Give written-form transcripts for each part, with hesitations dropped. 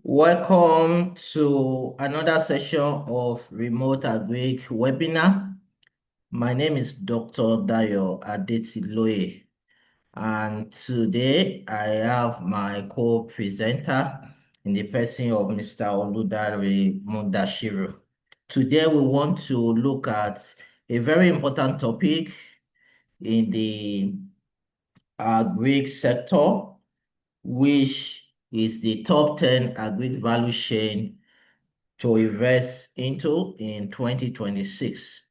Welcome to another session of Remote Agric webinar. My name is Dr. Dayo Adetiloye, and today I have my co-presenter in the person of Mr. Oludare Mudashiru. Today we want to look at a very important topic in the agric sector, which is the top 10 agric value chain to invest into in 2026.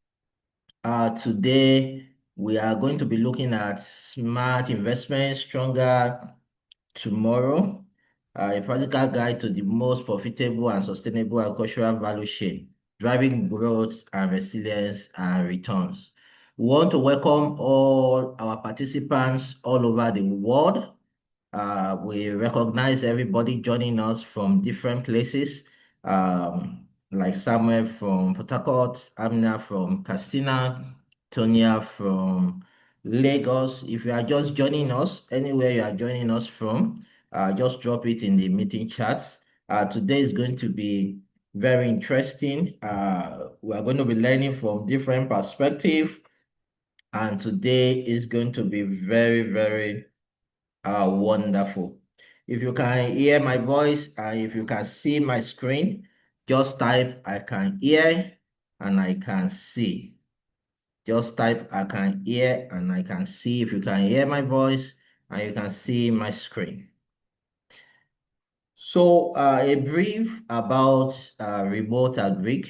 Today, we are going to be looking at smart investment, stronger tomorrow, a practical guide to the most profitable and sustainable agricultural value chain, driving growth and resilience and returns. We want to welcome all our participants all over the world. We recognize everybody joining us from different places, like Samuel from Port Harcourt, Amina from Castina, Tonia from Lagos. If you are just joining us, anywhere you are joining us from, just drop it in the meeting chats. Today is going to be very interesting. We are going to be learning from different perspectives, and today is going to be very, very wonderful. If you can hear my voice and if you can see my screen, just type I can hear and I can see. Just type I can hear and I can see if you can hear my voice and you can see my screen. So a brief about Remote Agric.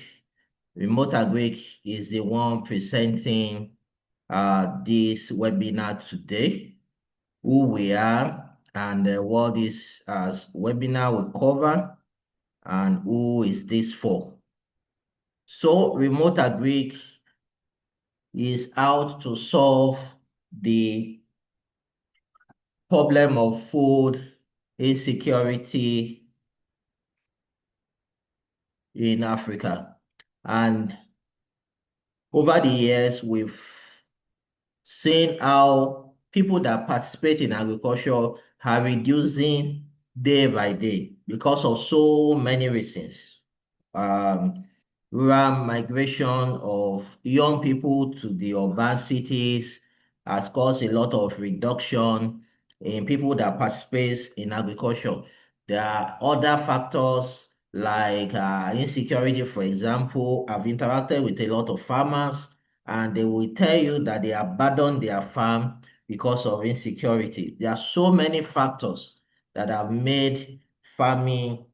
Remote Agric is the one presenting this webinar today, who we are, and what this webinar will cover, and who is this for. So Remote Agric is out to solve the problem of food insecurity in Africa. And over the years, we've seen how people that participate in agriculture are reducing day by day because of so many reasons. Um, Rural migration of young people to the urban cities has caused a lot of reduction in people that participate in agriculture. There are other factors like insecurity, for example. I've interacted with a lot of farmers and they will tell you that they abandoned their farm because of insecurity. There are so many factors that have made farming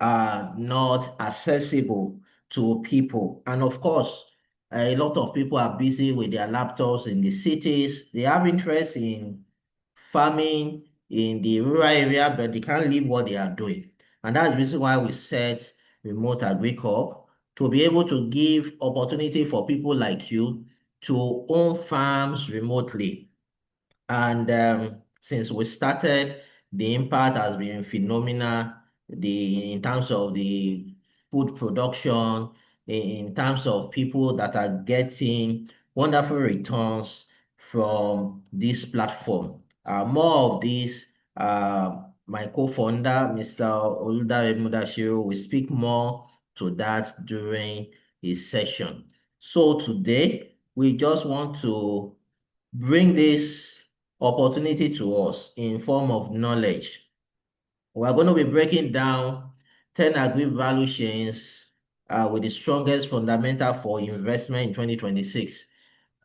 are not accessible to people. And of course, a lot of people are busy with their laptops in the cities. They have interest in farming in the rural area, but they can't leave what they are doing. And that's the reason why we set Remote Agric up to be able to give opportunity for people like you to own farms remotely. And since we started, the impact has been phenomenal. In terms of the food production, in terms of people that are getting wonderful returns from this platform. More of this, my co-founder, Mr. Oludare Mudashiru, will speak more to that during his session. So today, we just want to bring this opportunity to us in form of knowledge. We're going to be breaking down 10 agri value chains with the strongest fundamental for investment in 2026.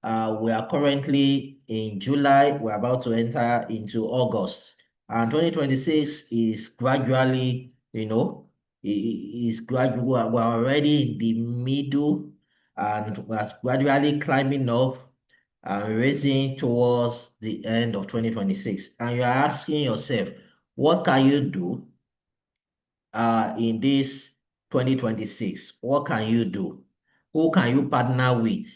We are currently in July. We're about to enter into August. And 2026 is gradually, is gradual. We're already in the middle and we're gradually climbing up and racing towards the end of 2026. And you're asking yourself, what can you do in this 2026? What can you do? Who can you partner with?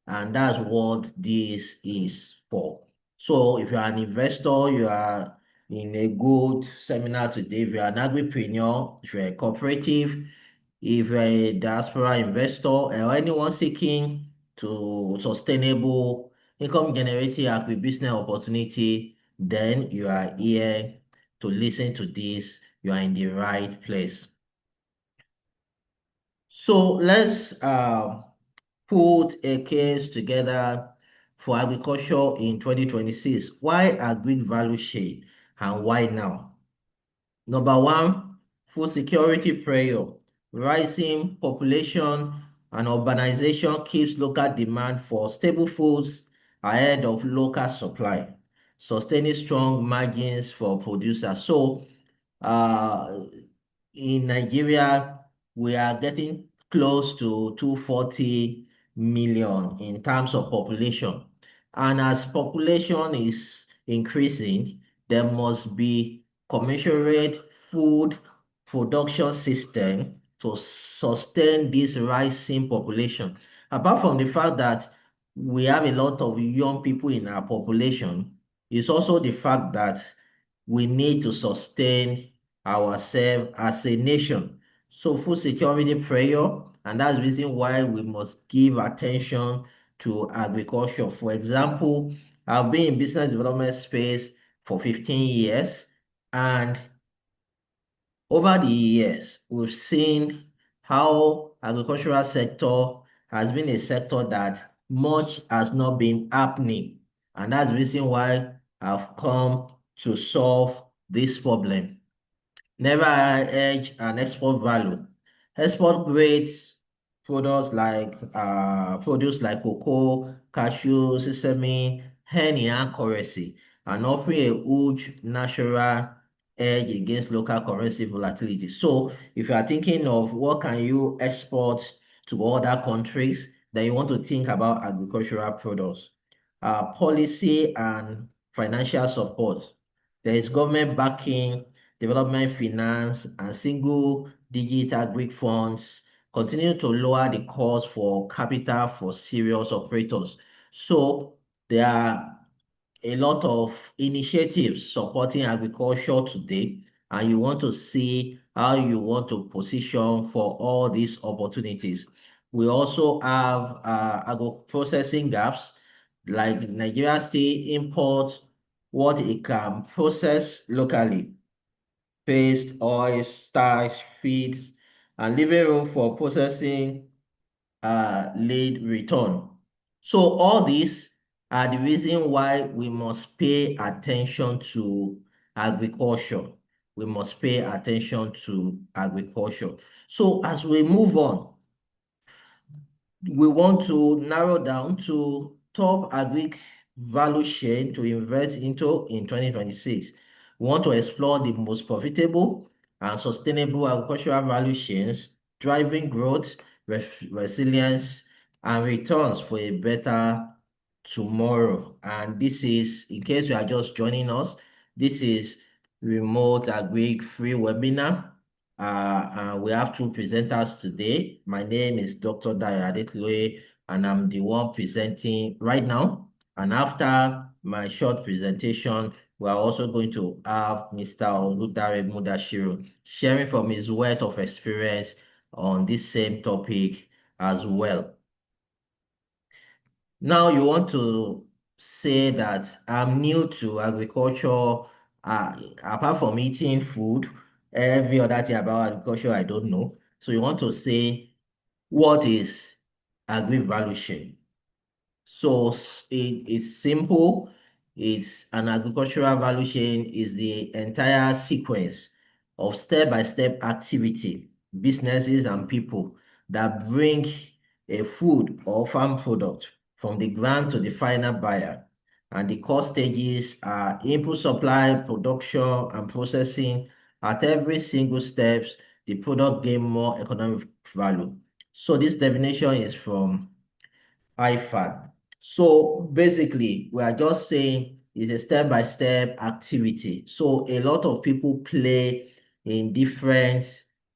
And that's what this is for. So if you're an investor, you are in a good seminar today. If you're an agripreneur, if you're a cooperative, if you're a diaspora investor, or anyone seeking to sustainable income generating agribusiness opportunity, then you are here to listen to this you are in the right place. So let's put a case together for agriculture in 2026. Why Agric Value Chain and why now? Number one, food security pressure. Rising population and urbanization keeps local demand for stable foods ahead of local supply, sustaining strong margins for producers. So, uh, in Nigeria, we are getting close to 240 million in terms of population. And as population is increasing, there must be commensurate food production system to sustain this rising population. Apart from the fact that we have a lot of young people in our population, it's also the fact that we need to sustain ourselves as a nation. So food security prayer, and that's the reason why we must give attention to agriculture. For example, I've been in business development space for 15 years, and over the years, we've seen how agricultural sector has been a sector that much has not been happening. And that's the reason why I've come to solve this problem. Never hedge and export value. Export grades produce like cocoa, cashew, sesame, honey, and currency, and offering a huge natural edge against local currency volatility. So if you are thinking of what can you export to other countries, then you want to think about agricultural products. Policy and financial support. There is government backing, development finance, and single digit Greek funds continue to lower the cost for capital for serious operators. So there are a lot of initiatives supporting agriculture today, and you want to see how you want to position for all these opportunities. We also have agro processing gaps, like Nigeria still imports what it can process locally: paste, oil, starch, feeds, and leaving room for processing lead return. So all these are the reason why we must pay attention to agriculture. We must pay attention to agriculture. So as we move on, we want to narrow down to top agric value chain to invest into in 2026. We want to explore the most profitable and sustainable agricultural value chains, driving growth, resilience, and returns for a better tomorrow. And this is, in case you are just joining us, this is Remote Agric free webinar. We have two presenters today. My name is Dr. Daya Adetuloye, and I'm the one presenting right now. And after my short presentation, we are also going to have Mr. Oludare Mudashiru sharing from his wealth of experience on this same topic as well. Now you want to say that I'm new to agriculture, apart from eating food, every other thing about agriculture I don't know. So you want to say, what is agri-value chain? So it's simple. It's an agricultural value chain is the entire sequence of step-by-step activity, businesses and people that bring a food or farm product from the ground to the final buyer. And the core stages are input supply, production, and processing. At every single steps, the product gain more economic value. So this definition is from IFAD. So basically, we are just saying it's a step-by-step activity. So a lot of people play in different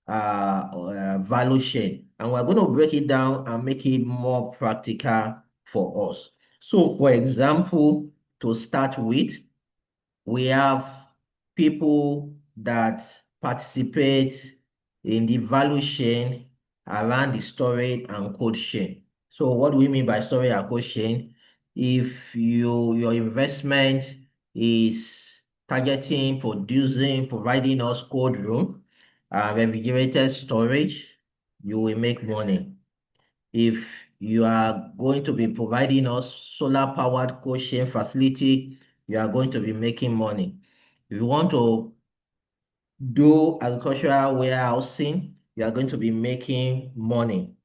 value chain, and we're going to break it down and make it more practical for us. So for example, to start with, we have people that participate in the value chain around the storage and cold chain. So what do we mean by storage and cold chain? If your investment is targeting, producing, providing us cold room, refrigerated storage, you will make money. If you are going to be providing us solar powered cold chain facility, you are going to be making money. If you want to do agricultural warehousing, you are going to be making money.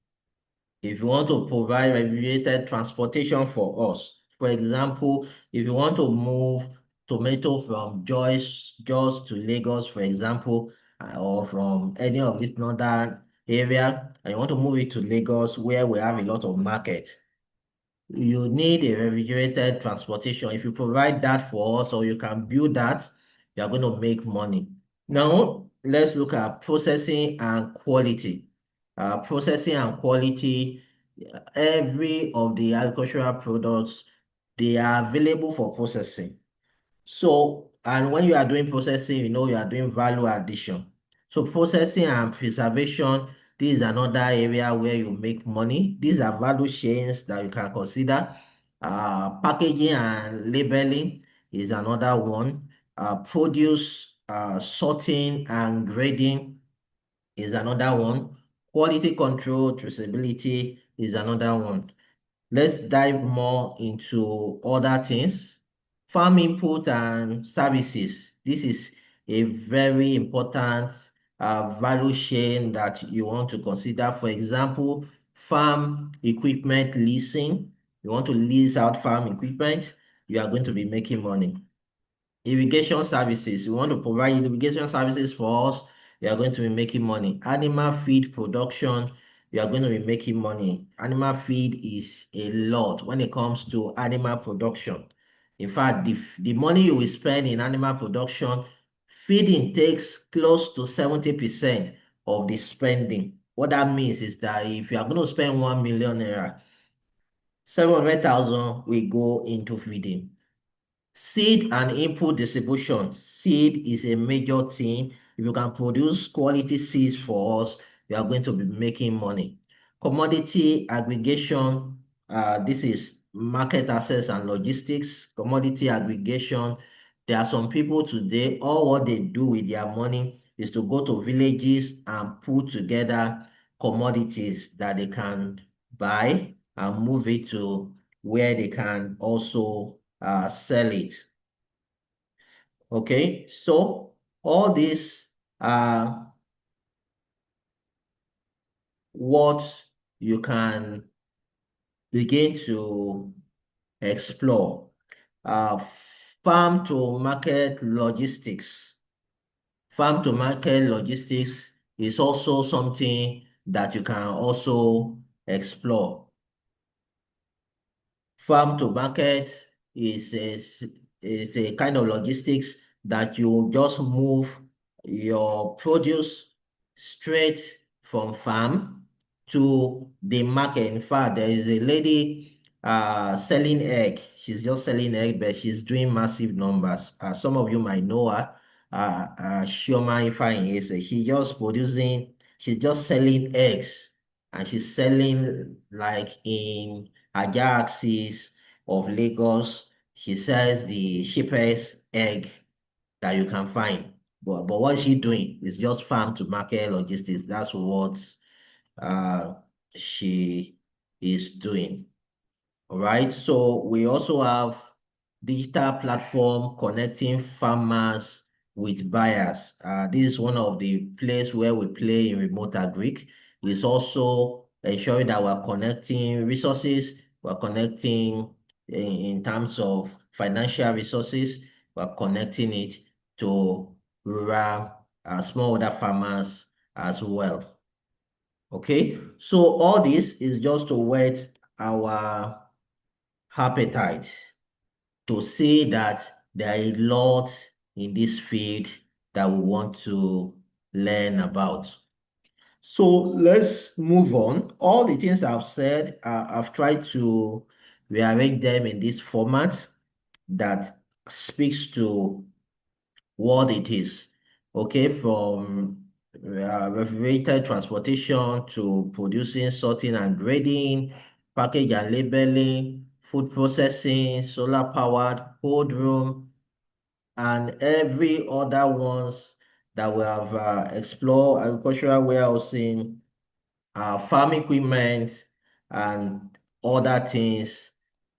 If you want to provide regulated transportation for us, for example, if you want to move tomato from Jos to Lagos, for example, or from any of this northern area, and you want to move it to Lagos where we have a lot of market, you need a refrigerated transportation. If you provide that for us or you can build that, you are going to make money. Now, let's look at processing and quality. Processing and quality, every of the agricultural products, they are available for processing. So, and when you are doing processing, you are doing value addition. So processing and preservation, this is another area where you make money. These are value chains that you can consider. Packaging and labeling is another one. Produce sorting and grading is another one. Quality control, traceability is another one. Let's dive more into other things. Farm input and services. This is a very important value chain that you want to consider. For example, farm equipment leasing. You want to lease out farm equipment, you are going to be making money. Irrigation services. We want to provide irrigation services for us. You are going to be making money. Animal feed production. You are going to be making money. Animal feed is a lot when it comes to animal production. In fact, the money you will spend in animal production, feeding takes close to 70% of the spending. What that means is that if you are going to spend 1 million naira, 700,000 will go into feeding. Seed and input distribution. Seed is a major thing. If you can produce quality seeds for us, you are going to be making money. Commodity aggregation. This is market access and logistics. Commodity aggregation. There are some people today, all what they do with their money is to go to villages and put together commodities that they can buy and move it to where they can also sell it. Okay, so all these are what you can begin to explore. Uh, farm to market logistics. Farm to market logistics is also something that you can also explore. Farm to market is a kind of logistics that you just move your produce straight from farm to the market. In fact, there is a lady selling egg. She's just selling egg, but she's doing massive numbers. Some of you might know her. Shioma Ifeanyi is she's just selling eggs, and she's selling like in Ajax's of Lagos. She sells the cheapest egg that you can find. But what is she doing? It's just farm to market logistics. That's what uh, she is doing. All right. So we also have digital platform connecting farmers with buyers. This is one of the place where we play in Remote Agric. It's also ensuring that we're connecting resources, we're connecting in terms of financial resources, we're connecting it to rural, smallholder farmers as well. Okay, so all this is just to whet our appetite to see that there are a lot in this field that we want to learn about. So let's move on. All the things I've said, I've tried to rearrange them in this format that speaks to what it is. Okay, from refrigerated transportation to producing, sorting and grading, package and labeling, food processing, solar powered cold room, and every other ones that we have explored: agricultural warehousing, farm equipment, and other things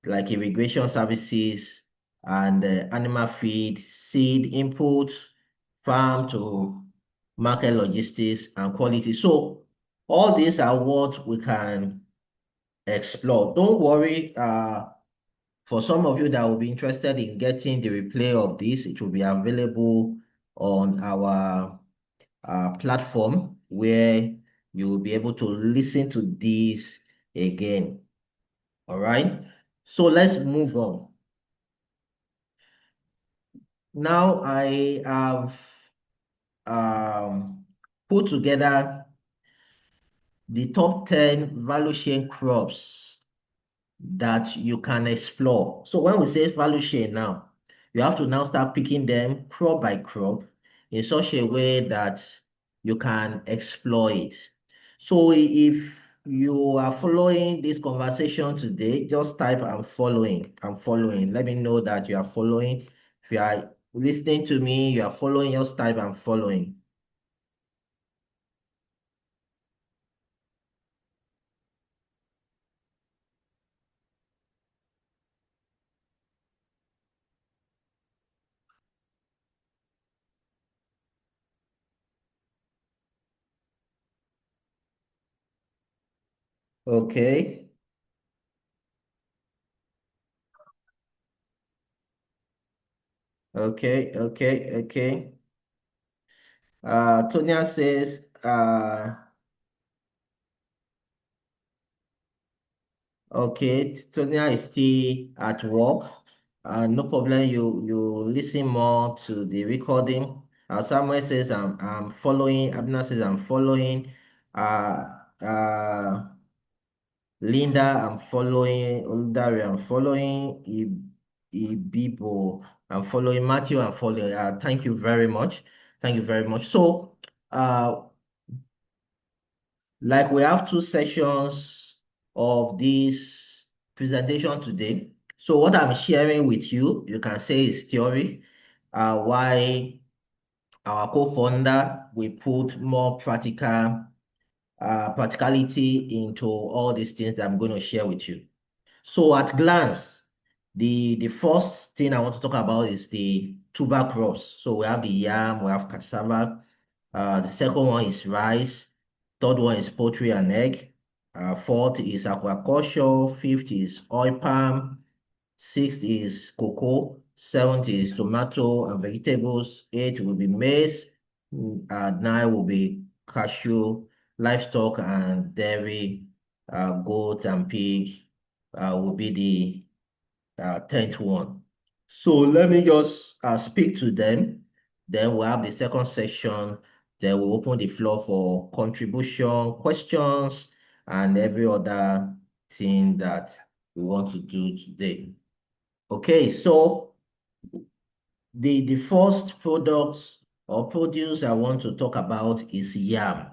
like irrigation services and animal feed, seed input, farm to market logistics and quality. So all these are what we can explore. Don't worry, for some of you that will be interested in getting the replay of this, it will be available on our platform where you will be able to listen to this again. All right. So let's move on. Now I have um, put together the top 10 value chain crops that you can explore. So when we say value chain now, you have to now start picking them crop by crop in such a way that you can explore it. So if you are following this conversation today, just type "I'm following." I'm following. Let me know that you are following. If you are listening to me, you are following, just type "I'm following." Okay. Okay. Okay. Okay. Tonya says, okay, Tonya is still at work. No problem. You listen more to the recording. Samuel says, I'm following. Abner says, I'm following. Uh, uh, Linda, I'm following. Oludare, I'm following. Ibibo, I'm following. Matthew, I'm following. Thank you very much. Thank you very much. So, uh, like we have two sessions of this presentation today. So what I'm sharing with you, you can say is theory. Why our co-founder, we put more practicality into all these things that I'm going to share with you. So at glance, the first thing I want to talk about is the tuber crops. So we have the yam, we have cassava. The second one is rice. Third one is poultry and egg. Fourth is aquaculture. Fifth is oil palm. Sixth is cocoa. Seventh is tomato and vegetables. Eight will be maize. Nine will be cashew, livestock and dairy, goat and pig will be the 10th one. So let me just speak to them. Then we'll have the second section. Then we'll open the floor for contribution, questions, and every other thing that we want to do today. Okay, so the first product or produce I want to talk about is yam.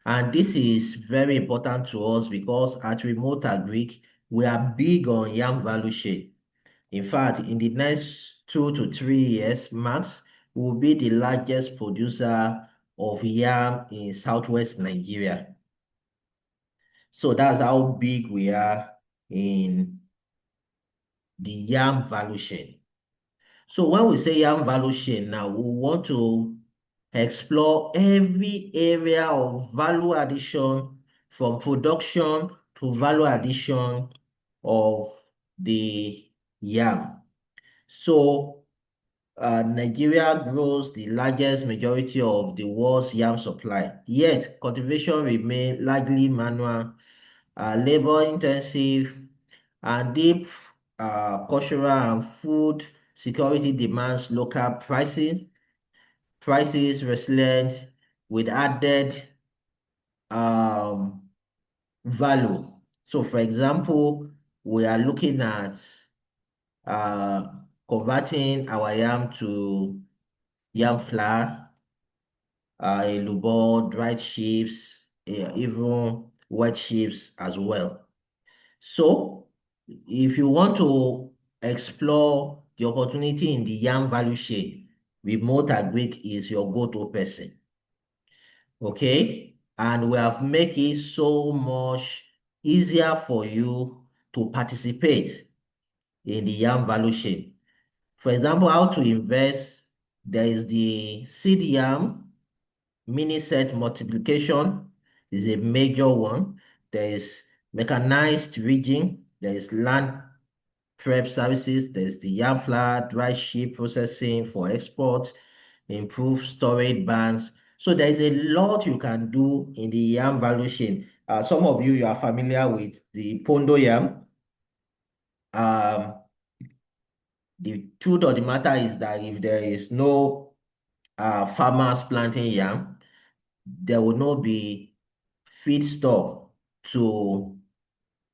And this is very important to us because at Remote Agric, we are big on yam value chain. In fact, in the next 2 to 3 years max, we'll be the largest producer of yam in Southwest Nigeria. So that's how big we are in the yam value chain. So when we say yam value chain now, we want to explore every area of value addition from production to value addition of the yam. So Nigeria grows the largest majority of the world's yam supply, yet cultivation remains largely manual, labor intensive, and deep cultural and food security demands local prices resilient with added um, value. So for example, we are looking at uh, converting our yam to yam flour, elubo, dried chips, even wet chips as well. So if you want to explore the opportunity in the yam value chain, Remote Agric is your go-to person. Okay? And we have made it so much easier for you to participate in the yam value chain. For example, how to invest, there is the seed yam mini set multiplication is a major one. There is mechanized rigging, there is land prep services, there's the yam flour, dry sheep processing for export, improved storage banks. So there is a lot you can do in the yam value chain. Some of you are familiar with the pondo yam. Um, the truth of the matter is that if there is no farmers planting yam, there will not be feedstock to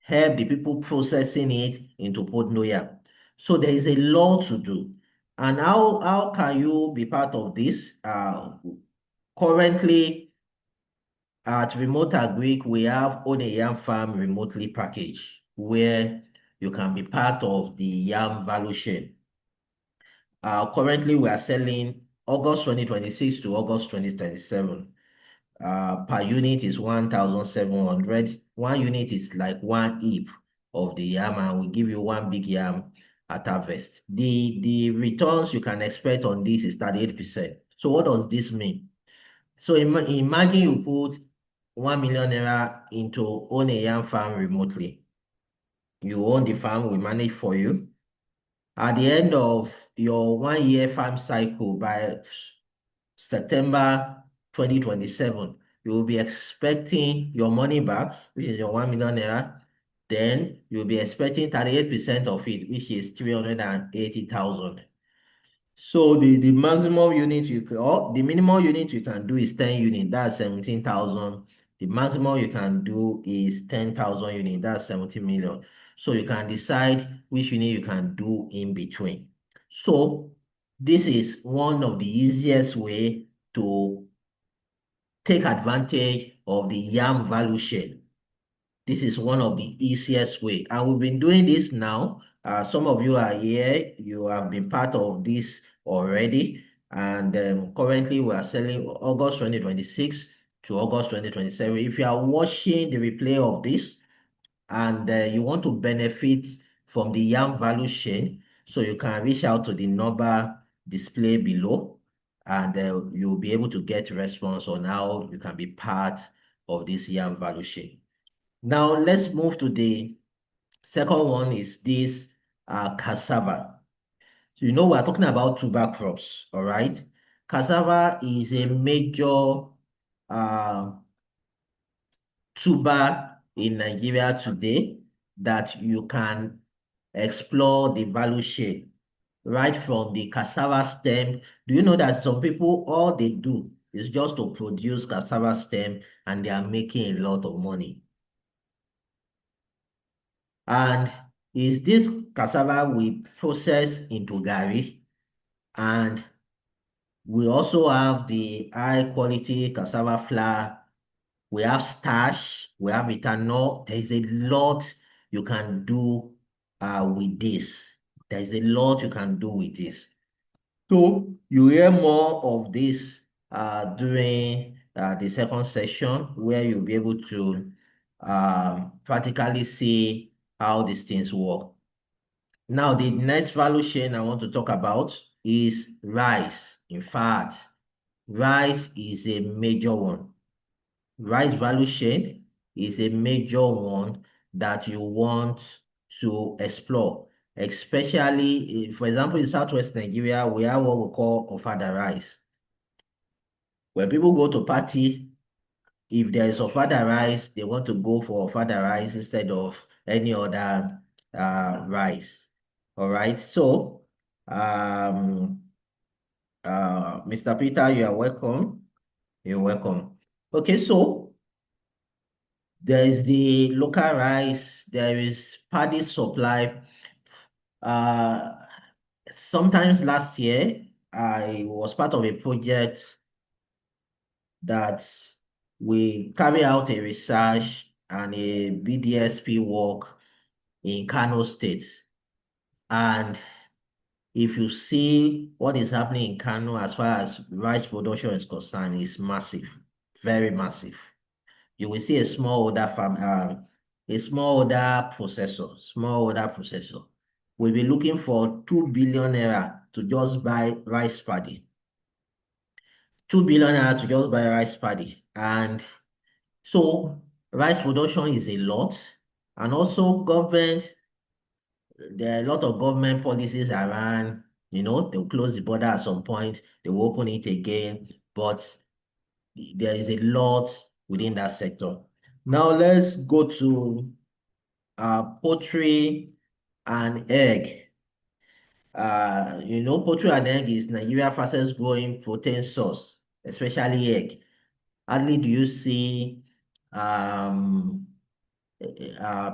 help the people processing it into pondo yam. So there is a lot to do. And how can you be part of this? Currently, at Remote Agric, we have Own a Yam Farm remotely package where you can be part of the yam value chain. Currently, we are selling August 2026 to August 2027. Per unit is 1,700. One unit is like one heap of the yam, and we give you one big yam at harvest. The returns you can expect on this is 38%. So what does this mean? So imagine you put 1 million naira into Own a Yam Farm remotely. You own the farm, we manage for you. At the end of your 1 year farm cycle, by September 2027, you will be expecting your money back, which is your 1 million naira. Then you'll be expecting 38% of it, which is 380,000. So the maximum unit you can, or the minimum unit you can do is 10 units, that's 17,000. The maximum you can do is 10,000 units, that's 70 million. So you can decide which unit you can do in between. So this is one of the easiest way to take advantage of the yam value chain. This is one of the easiest way. And we've been doing this now. Some of you are here, you have been part of this already. And currently we are selling August 2026 to August 2027. If you are watching the replay of this and you want to benefit from the yam value chain, so you can reach out to the number displayed below and you'll be able to get response on how you can be part of this yam value chain. Now let's move to the second one is this cassava. So you know we're talking about tuber crops, all right? Cassava is a major uh, tuber in Nigeria today that you can explore the value chain right from the cassava stem. Do you know that some people, all they do is just to produce cassava stem and they are making a lot of money? And is this cassava we process into garri, and we also have the high quality cassava flour. We have starch, we have ethanol. There's a lot you can do with this. There's a lot you can do with this. So you hear more of this during the second session where you'll be able to practically see how these things work. Now, the next value chain I want to talk about is rice. In fact, rice is a major one. Rice value chain is a major one that you want to explore, especially, for example, in Southwest Nigeria, we have what we call ofada rice. When people go to party, if there is ofada rice, they want to go for ofada rice instead of any other rice. All right. So, Mr. Peter, you are welcome. You're welcome. Okay, so there is the local rice, there is paddy supply. Uh, Sometimes last year, I was part of a project that we carry out a research and a BDSP work in Kano State. And if you see what is happening in Kano as far as rice production is concerned, is massive, very massive. You will see a smallholder farm, a smallholder processor will be looking for 2 billion naira to just buy rice paddy. 2 billion naira to just buy rice paddy. And so rice production is a lot. And also government, there are a lot of government policies around, they'll close the border at some point, they will open it again, but there is a lot within that sector. Now let's go to poultry and egg. Poultry and egg is Nigeria's fastest growing protein source, especially egg. Hardly do you see um,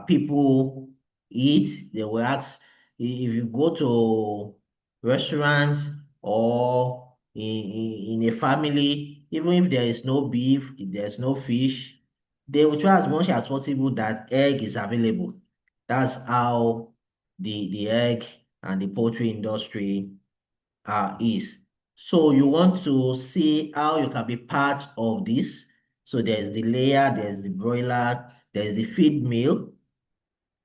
people eat. They will ask if you go to restaurants or in a family, even if there is no beef, if there's no fish, they will try as much as possible that egg is available. That's how the egg and the poultry industry is. So you want to see how you can be part of this. So there's the layer, there's the broiler, there's the feed mill,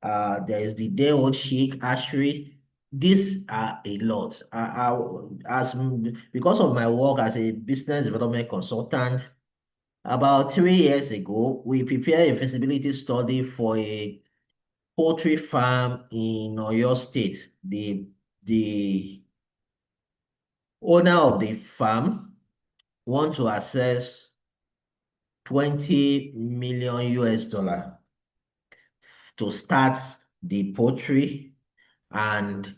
there's the day-old chick hatchery. These are a lot. Because of my work as a business development consultant, about 3 years ago, we prepared a feasibility study for a poultry farm in Oyo State. The owner of the farm want to access 20 million US dollar to start the poultry and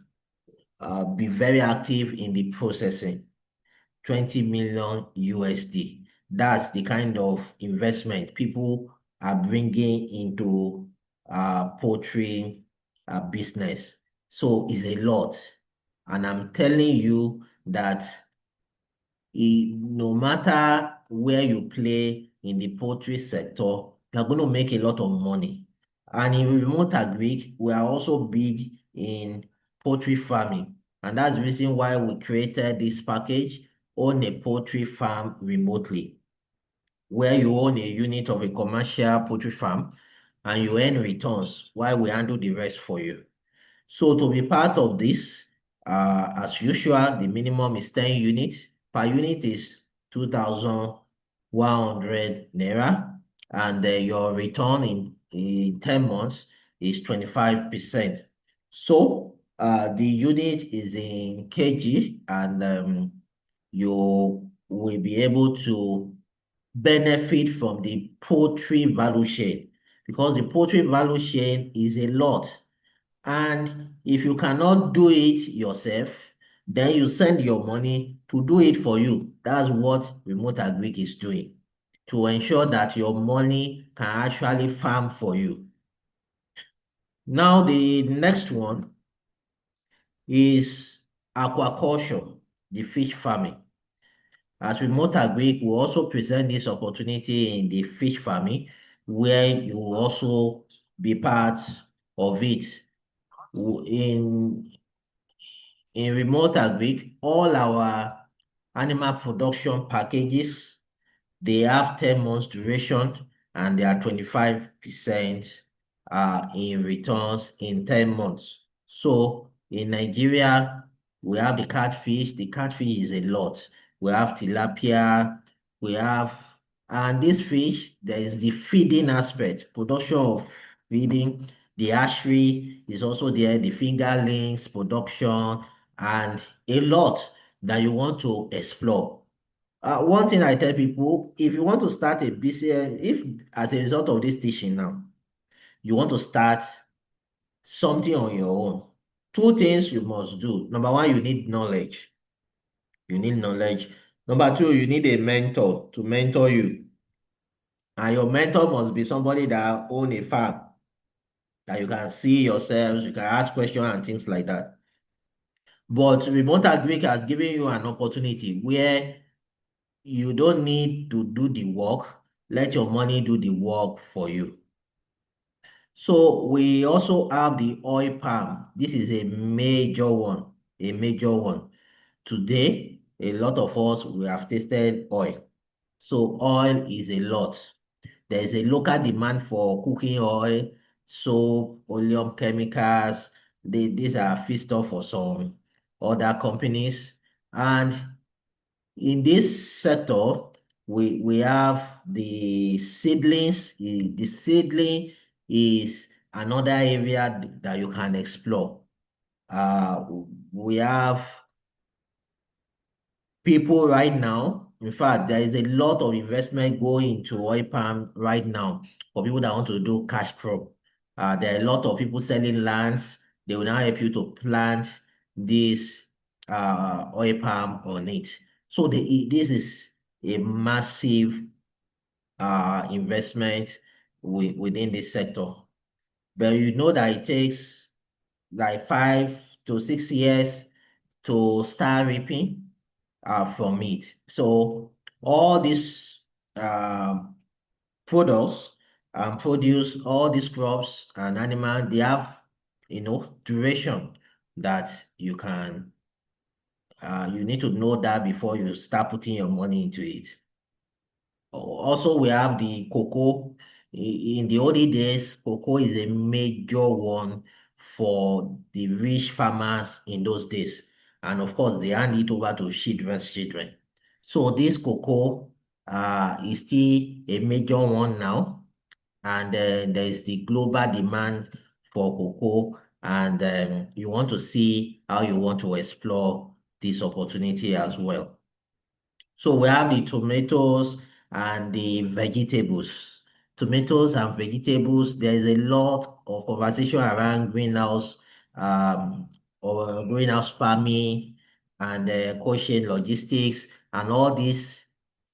be very active in the processing. 20 million USD. That's the kind of investment people are bringing into poultry business. So it's a lot. And I'm telling you that no matter where you play in the poultry sector, you're going to make a lot of money. And in Remote Agric, we are also big in poultry farming. And that's the reason why we created this package, Own a Poultry Farm Remotely, where you own a unit of a commercial poultry farm and you earn returns while we handle the rest for you. So to be part of this, as usual, the minimum is 10 units. Per unit is 2,100 naira, and your return in 10 months is 25%. So the unit is in kg, and you will be able to benefit from the poultry value chain, because the poultry value chain is a lot. And if you cannot do it yourself, then you send your money to do it for you. That's what Remote Agric is doing, to ensure that your money can actually farm for you. Now, the next one is aquaculture, the fish farming. At Remote Agric, we also present this opportunity in the fish farming, where you will also be part of it. In Remote Agric, all our animal production packages, they have 10 months duration and they are 25% in returns in 10 months. So in Nigeria, we have the catfish. The catfish is a lot. We have tilapia, we have, and this fish, there is the feeding aspect, production of feeding. The hatchery is also there, the fingerlings, production, and a lot that you want to explore. One thing I tell people, if you want to start a business, if as a result of this teaching now, you want to start something on your own, two things you must do. Number one, you need knowledge. You need knowledge. Number two, you need a mentor to mentor you. And your mentor must be somebody that own a farm, that you can see yourselves, you can ask questions and things like that. But Remote Agric has given you an opportunity where you don't need to do the work. Let your money do the work for you. So we also have the oil palm. This is a major one, a major one. Today, a lot of us, we have tasted oil. So oil is a lot. There is a local demand for cooking oil, soap, oleum chemicals. These are feedstock for some other companies. And in this sector, we have the seedlings. The seedling is another area that you can explore. Uh, we have people right now. In fact, there is a lot of investment going into oil palm right now for people that want to do cash crop. There are a lot of people selling lands. They will now help you to plant this oil palm on it. So this is a massive investment within this sector. But you know that it takes like 5 to 6 years to start reaping from it. So all these um, products and produce, all these crops and animals, they have, duration that you need to know that before you start putting your money into it. Also, we have the cocoa. In the olden days, cocoa is a major one for the rich farmers in those days. And of course, they hand it over to children's children. So this cocoa is still a major one now. And there is the global demand for cocoa. And you want to see how you want to explore this opportunity as well. So we have the tomatoes and the vegetables. Tomatoes and vegetables, there is a lot of conversation around greenhouse um, or greenhouse farming and cold logistics, and all this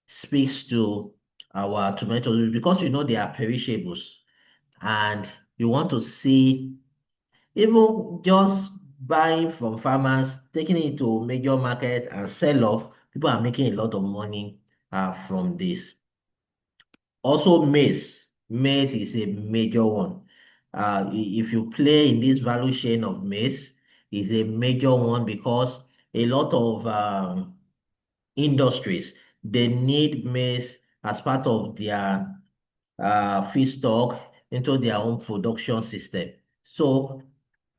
speaks to our tomatoes because they are perishables, and you want to see even just buying from farmers, taking it to major market and sell off, people are making a lot of money from this. Also, maize. Maize is a major one. If you play in this value chain of maize, is a major one because a lot of industries, they need maize as part of their feedstock into their own production system. So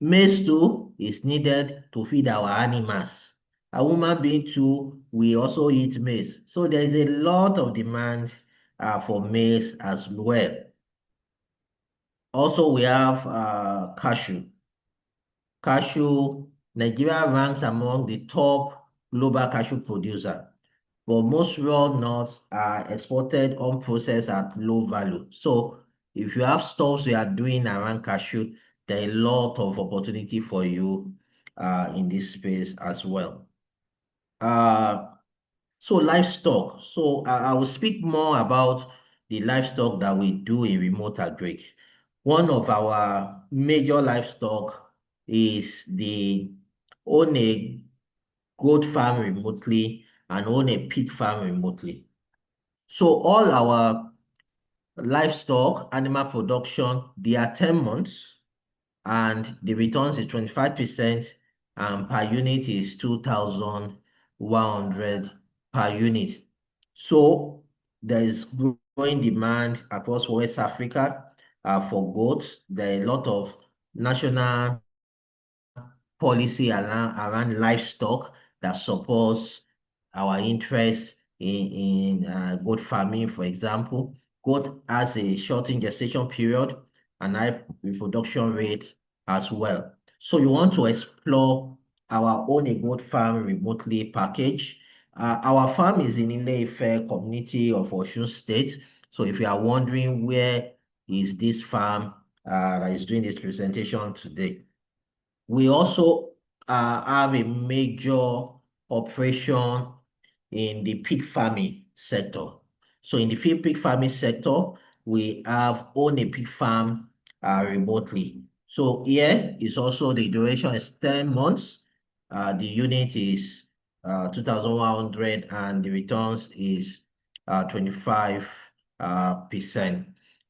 maize too is needed to feed our animals. A human being too, we also eat maize. So there is a lot of demand for maize as well. Also, we have cashew. Cashew, Nigeria ranks among the top global cashew producer, but most raw nuts are exported unprocessed at low value. So if you have stuffs you are doing around cashew, there are a lot of opportunity for you in this space as well. Uh, so livestock. So I will speak more about the livestock that we do in Remote Agric. One of our major livestock is the own a goat farm remotely and own a pig farm remotely. So all our livestock, animal production, they are 10 months and the returns is 25% and per unit is 2,100 per unit. So there is growing demand across West Africa for goats. There are a lot of national policy around livestock that supports our interest in goat farming, for example. Goat has a shortened gestation period and high reproduction rate as well. So you want to explore our own a goat farm remotely package. Our farm is in Ile-Ife community of Osun State. So if you are wondering where is this farm that is doing this presentation today, we also have a major operation in the pig farming sector. So in the pig farming sector, we have own a pig farm remotely. So here is also the duration is 10 months. The unit is 2,100 and the returns is 25%.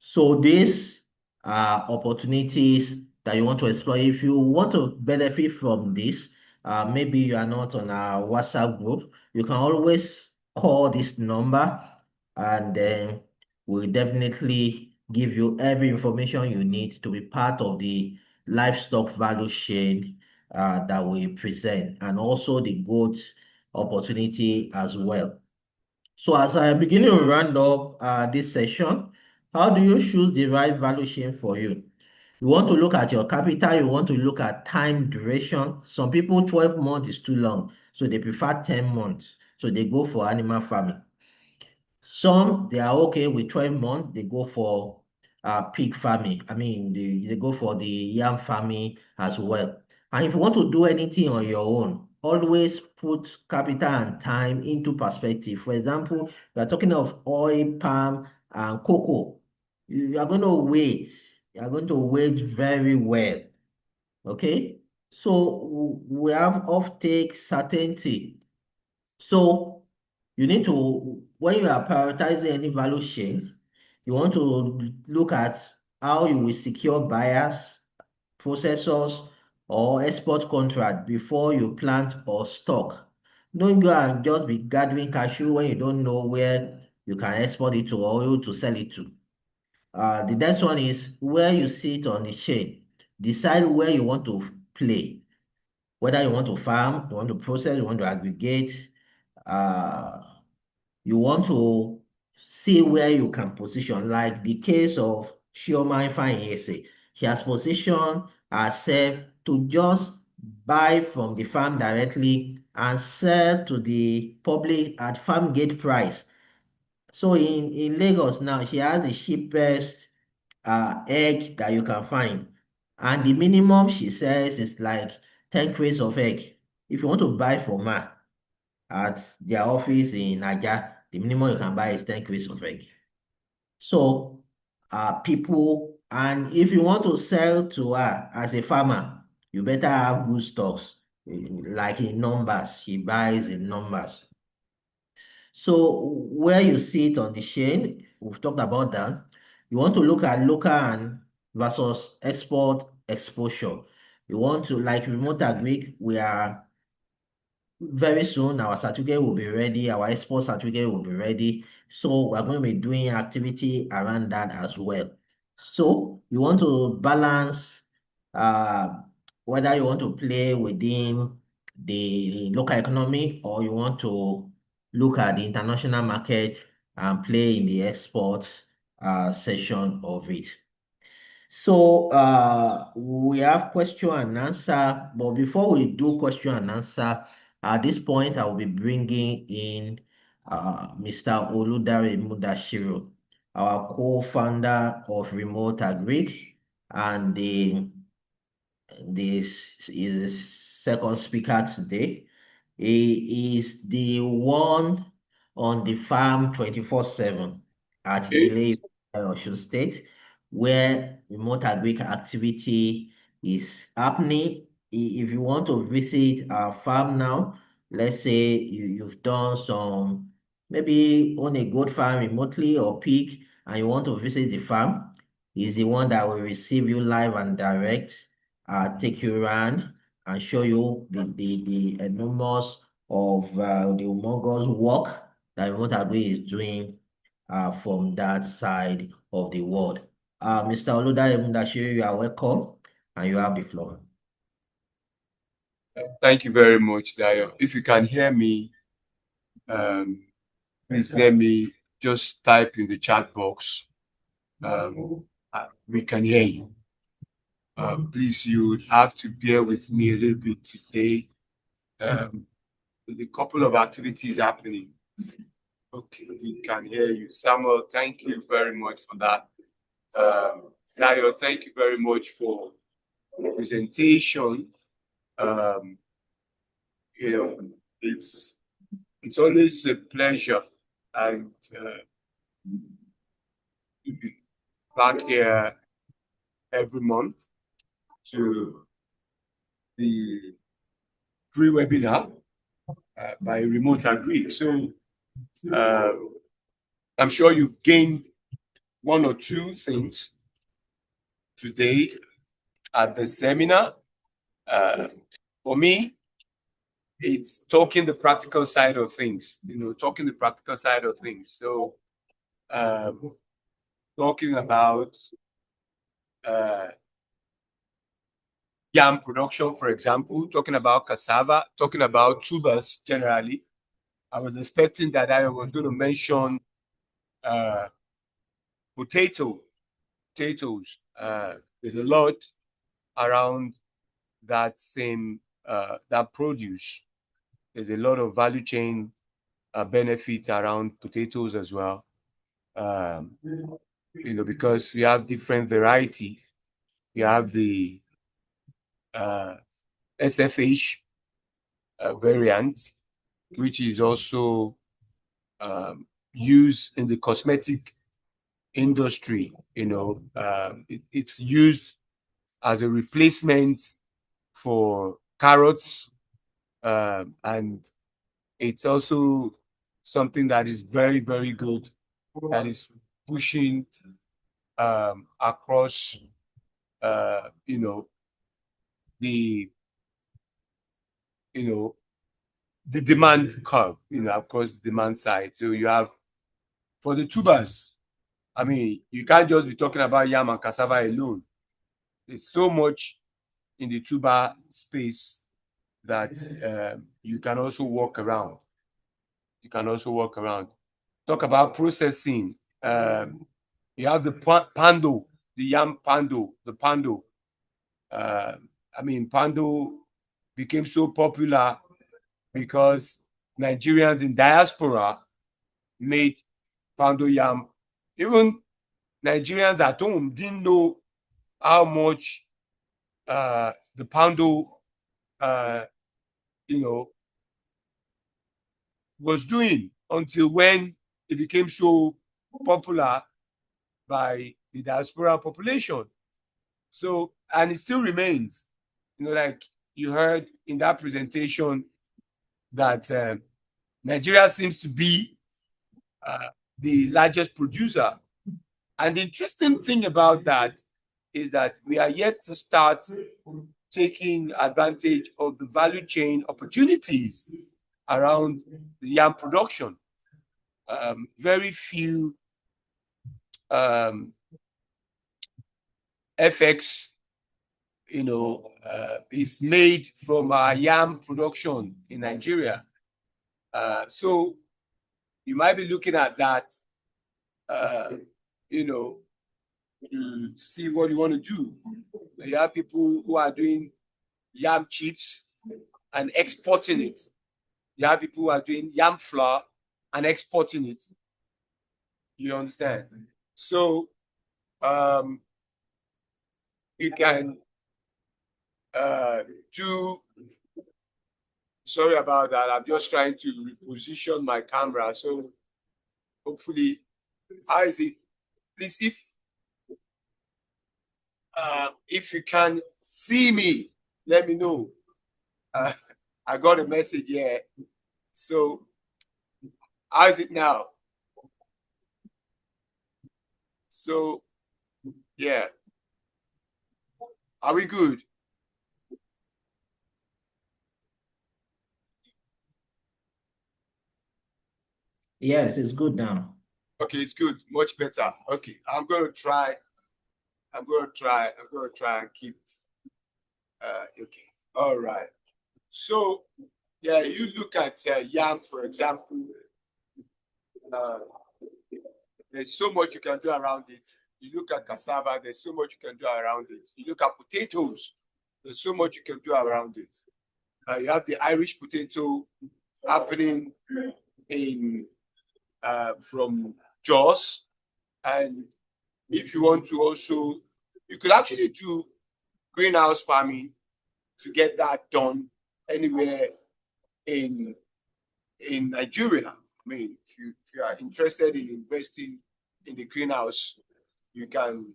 So these are opportunities that you want to explore. If you want to benefit from this, maybe you are not on our WhatsApp group, you can always call this number, and then we'll definitely give you every information you need to be part of the livestock value chain that we present, and also the goat opportunity as well. So as I am beginning to round up this session, how do you choose the right value chain for you? You want to look at your capital, you want to look at time duration. Some people 12 months is too long, so they prefer 10 months. So they go for animal farming. Some they are okay with 12 months, they go for pig farming. I mean, they go for the yam farming as well. And if you want to do anything on your own, always put capital and time into perspective. For example, we are talking of oil, palm, and cocoa. You are going to wait. You are going to wait very well. Okay? So we have offtake certainty. So you need to, when you are prioritizing any value chain, you want to look at how you will secure buyers, processors, or export contract before you plant or stock. Don't go and just be gathering cashew when you don't know where you can export it to or who to sell it to. The next one is where you sit on the chain. Decide where you want to play, whether you want to farm, you want to process, you want to aggregate, uh, you want to see where you can position, like the case of Chioma Ifeanyi. She has positioned herself to just buy from the farm directly and sell to the public at farm gate price. So in Lagos now, she has the cheapest egg that you can find. And the minimum she says is like 10 crates of egg. If you want to buy from her at their office in Naija, the minimum you can buy is 10 crates of egg. So people, and if you want to sell to her as a farmer, you better have good stocks, like in numbers. She buys in numbers. So where you see it on the chain, we've talked about that. You want to look at local and versus export exposure. You want to, like Remote Agric, we are very soon our certificate will be ready, our export certificate will be ready. So we're going to be doing activity around that as well. So you want to balance uh, whether you want to play within the local economy or you want to look at the international market and play in the export section of it. So we have question and answer, but before we do question and answer, at this point I will be bringing in Mr. Oludare Mudashiru, our co-founder of Remote Agric, and this is the second speaker today. He is the one on the farm 24/7 at Ile Osun State, where remote agric activity is happening. If you want to visit our farm now, let's say you've done some, maybe own a goat farm remotely or pig, and you want to visit the farm, he's the one that will receive you live and direct, take you around and show you the enormous of the humongous work that Remote Agri is doing from that side of the world. Mr. Oludayo Mudashiru, you are welcome and you have the floor. Thank you very much, Dayo. If you can hear me, please let me just type in the chat box. We can hear you. Please, you have to bear with me a little bit today. There's a couple of activities happening. Okay, we can hear you. Samuel, thank you very much for that. Dayo, thank you very much for the presentation. It's always a pleasure and to be back here every month to the free webinar by Remote Agric. So I'm sure you've gained one or two things today at the seminar. For me, it's talking the practical side of things, talking the practical side of things. So talking about yam production, for example, talking about cassava, talking about tubers generally. I was expecting that I was going to mention potatoes. There's a lot around that same that produce. There's a lot of value chain benefits around potatoes as well. Because we have different variety. We have the SFH variant, which is also used in the cosmetic industry. It's used as a replacement for carrots, and it's also something that is very, very good, that is pushing across the demand curve, across the demand side. So you have, for the tubers, I mean, you can't just be talking about yam and cassava alone. There's so much in the tuber space that you can also walk around. Talk about processing. You have the pando, the yam pando, the pando. Pando became so popular because Nigerians in diaspora made pando yam. Even Nigerians at home didn't know how much the pando, was doing, until when it became so popular by the diaspora population. So, and it still remains, like you heard in that presentation, that Nigeria seems to be the largest producer. And the interesting thing about that is that we are yet to start taking advantage of the value chain opportunities around the yam production. Very few FX, is made from our yam production in Nigeria. So you might be looking at that, to see what you want to do. You have people who are doing yam chips and exporting it. You have people who are doing yam flour and exporting it. You understand? So you can do. Sorry about that. I'm just trying to reposition my camera. So hopefully, how is it? Please, if you can see me, let me know. I got a message here. So how is it now? So yeah, are we good? Yes, it's good now. Okay, it's good. Much better. Okay, I'm gonna try and keep. Okay. All right. So yeah, you look at yam, for example. Uh, there's so much you can do around it. You look at cassava, there's so much you can do around it. You look at potatoes, there's so much you can do around it. You have the Irish potato happening in from Jos, and if you want to also, you could actually do greenhouse farming to get that done anywhere in Nigeria. I mean, if you are interested in investing in the greenhouse, you can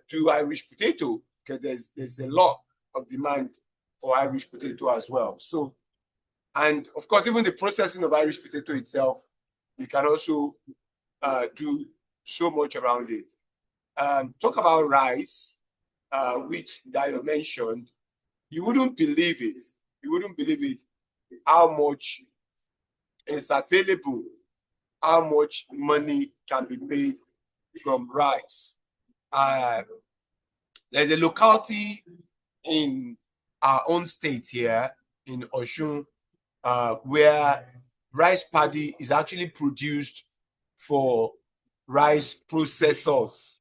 do Irish potato, because there's a lot of demand for Irish potato as well. So, and of course, even the processing of Irish potato itself, you can also do so much around it. Talk about rice, which Dayo mentioned. You wouldn't believe it. You wouldn't believe it how much is available, how much money can be made from rice. There's a locality in our own state here in Oshun where rice paddy is actually produced for rice processors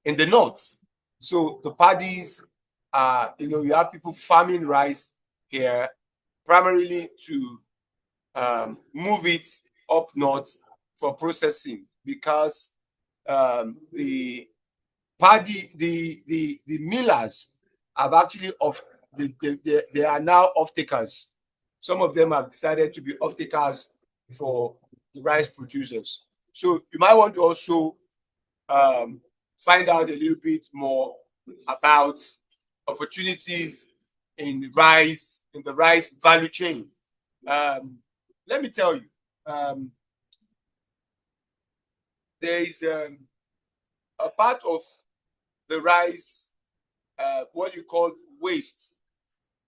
in the north. So the paddies you have people farming rice here primarily to move it up north for processing because the paddy, the millers have actually they are now off takers. Some of them have decided to be off takers for the rice producers. So you might want to also find out a little bit more about opportunities in the rice value chain. Let me tell you, there is a part of the rice, what you call waste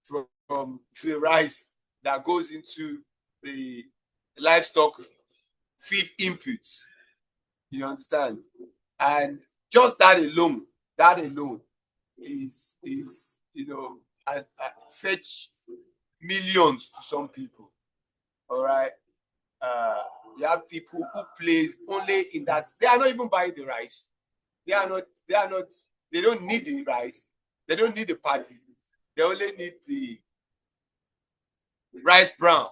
from the rice that goes into the livestock feed inputs. You understand? And just that alone is fetch millions to some people. All right. You have people who plays only in that. They are not even buying the rice. They don't need the rice. They don't need the paddy. They only need the rice brown.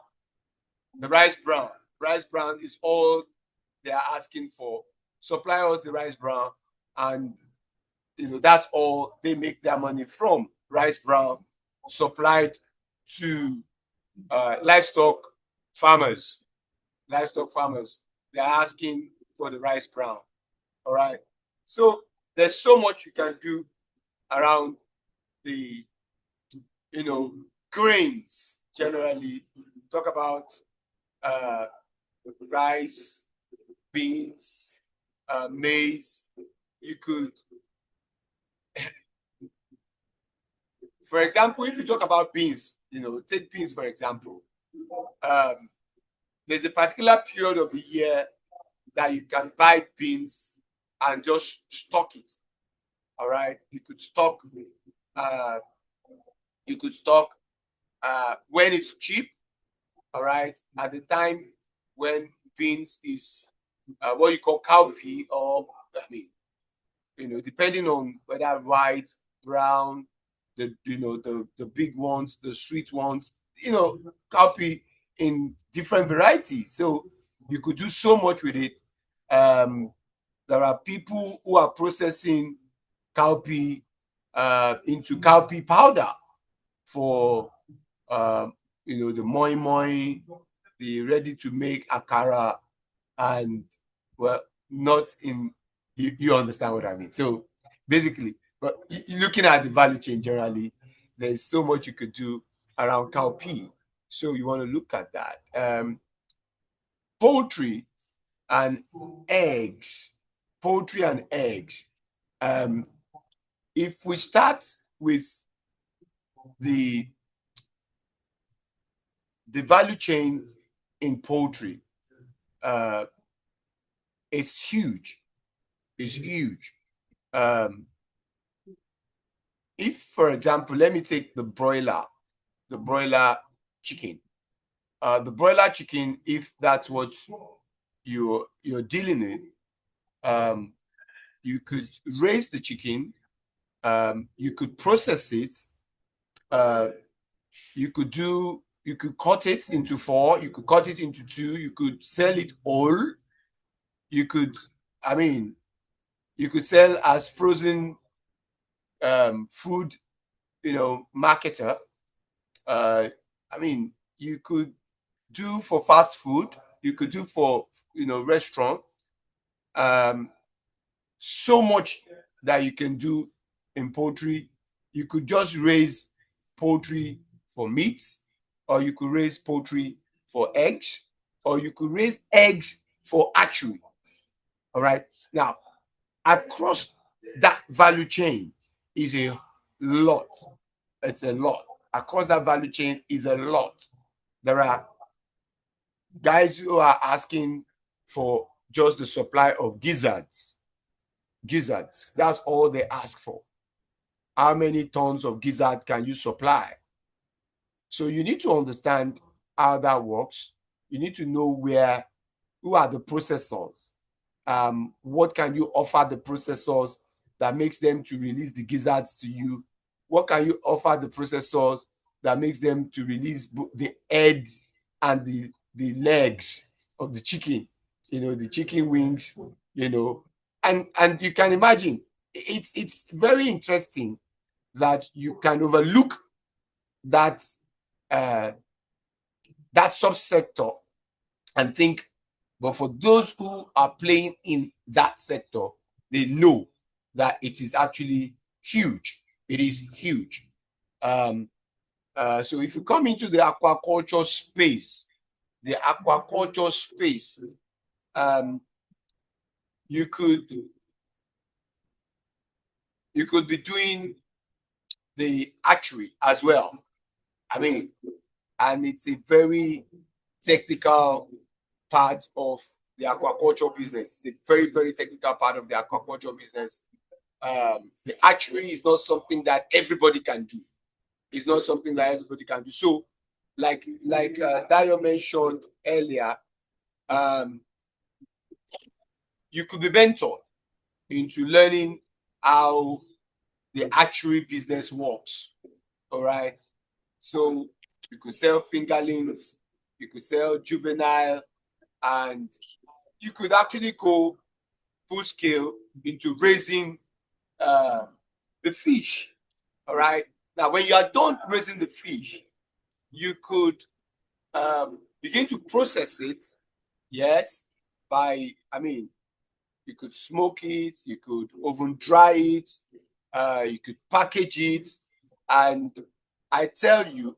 The rice brown. Rice brown is all they are asking for. Supply us the rice brown, and that's all they make their money from. Rice brown supplied to livestock farmers. Livestock farmers. They're asking for the rice brown. All right. So there's so much you can do around the grains generally. Talk about rice, beans, maize. You could, for example, if you talk about beans, take beans for example. There's a particular period of the year that you can buy beans and just stock it. All right, you could stock. When it's cheap. All right, at the time when beans is what you call cowpea, or depending on whether white, brown, the big ones, the sweet ones, cowpea in different varieties. So you could do so much with it. There are people who are processing cowpea into cowpea powder for the moi moi, the ready to make akara, and well, not in you understand what I mean. So basically, but looking at the value chain generally, there's so much you could do around cowpea. So you want to look at that. Poultry and eggs. Poultry and eggs. If we start with the value chain in poultry, is huge. It's huge. If, for example, let me take the broiler chicken. The broiler chicken, if that's what you're dealing with, you could raise the chicken, you could process it, you could cut it into 4, you could cut it into 2, you could sell it whole, you could sell as frozen food, marketer. You could do for fast food, you could do for restaurant. So much that you can do in poultry. You could just raise poultry for meat, or you could raise poultry for eggs, or you could raise eggs for hatchery. All right. Now, across that value chain is a lot. It's a lot. Across that value chain is a lot. There are guys who are asking for just the supply of gizzards. Gizzards. That's all they ask for. How many tons of gizzards can you supply? So you need to understand how that works. You need to know who are the processors. What can you offer the processors that makes them to release the gizzards to you? What can you offer the processors that makes them to release the heads and the legs of the chicken, the chicken wings, and you can imagine it's very interesting that you can overlook that that subsector and think, but for those who are playing in that sector, they know that it is actually huge. It is huge. So if you come into the aquaculture space, you could be doing the hatchery as well. I mean, and it's a very technical part of the aquaculture business. The very, very technical part of the aquaculture business. The hatchery is not something that everybody can do. It's not something that everybody can do. So, like Dayo mentioned earlier, you could be mentored into learning how the hatchery business works. All right. So you could sell fingerlings, you could sell juvenile, and you could actually go full scale into raising the fish. All right. Now, when you are done raising the fish, you could begin to process it. Yes, you could smoke it, you could oven dry it, you could package it, and I tell you,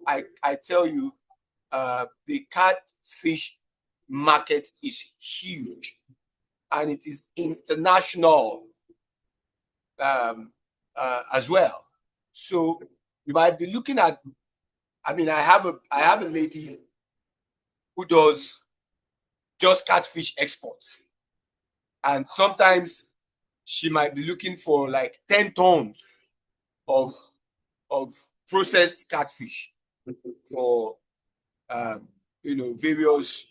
the catfish market is huge, and it is international as well. So you might be looking at. I have a lady who does just catfish exports, and sometimes she might be looking for like 10 tons of processed catfish for various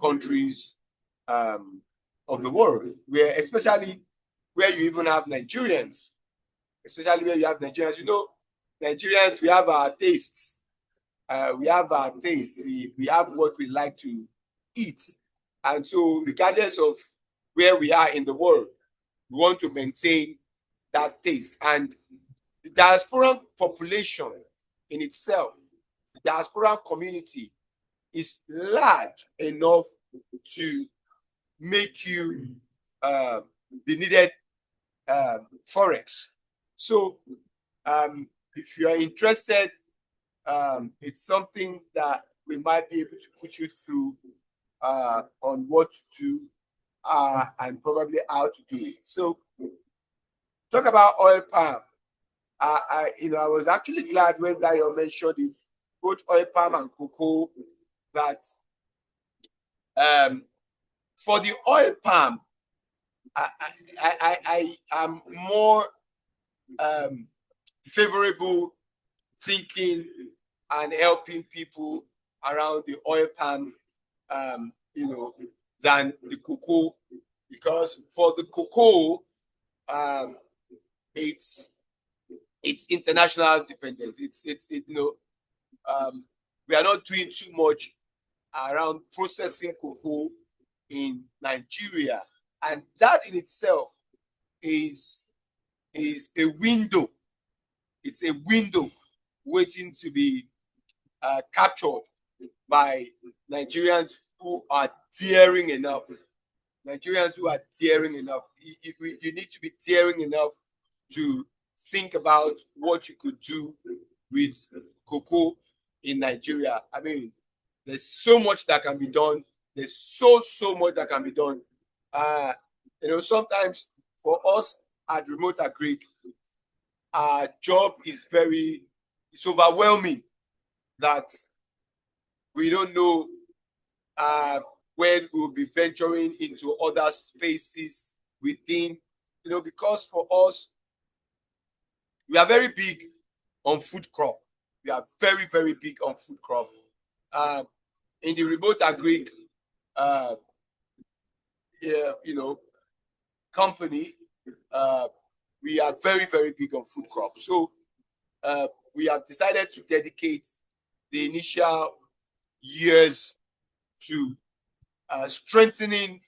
countries of the world, especially where you even have Nigerians, Nigerians, we have our tastes. We have what we like to eat. And so regardless of where we are in the world, we want to maintain that taste. And the diaspora population in itself, the diaspora community is large enough to make you the needed forex. So if you are interested, it's something that we might be able to put you through on what to do and probably how to do it. So talk about oil palm. I was actually glad when Dayo mentioned it, both oil palm and cocoa, that for the oil palm, I am more favorable thinking and helping people around the oil palm, than the cocoa, because for the cocoa, it's international dependent. We are not doing too much around processing cocoa in Nigeria, and that in itself is a window. It's a window waiting to be captured by Nigerians who are daring enough. You need to be daring enough to think about what you could do with cocoa in Nigeria. I mean, there's so much that can be done. There's so much that can be done. Sometimes for us at Remote Agric, our job is very it's overwhelming that we don't know when we'll be venturing into other spaces within, because for us, we are very big on food crop. We are very, very big on food crop. In the Remote Agric, company, we are very, very big on food crop. So we have decided to dedicate the initial years to strengthening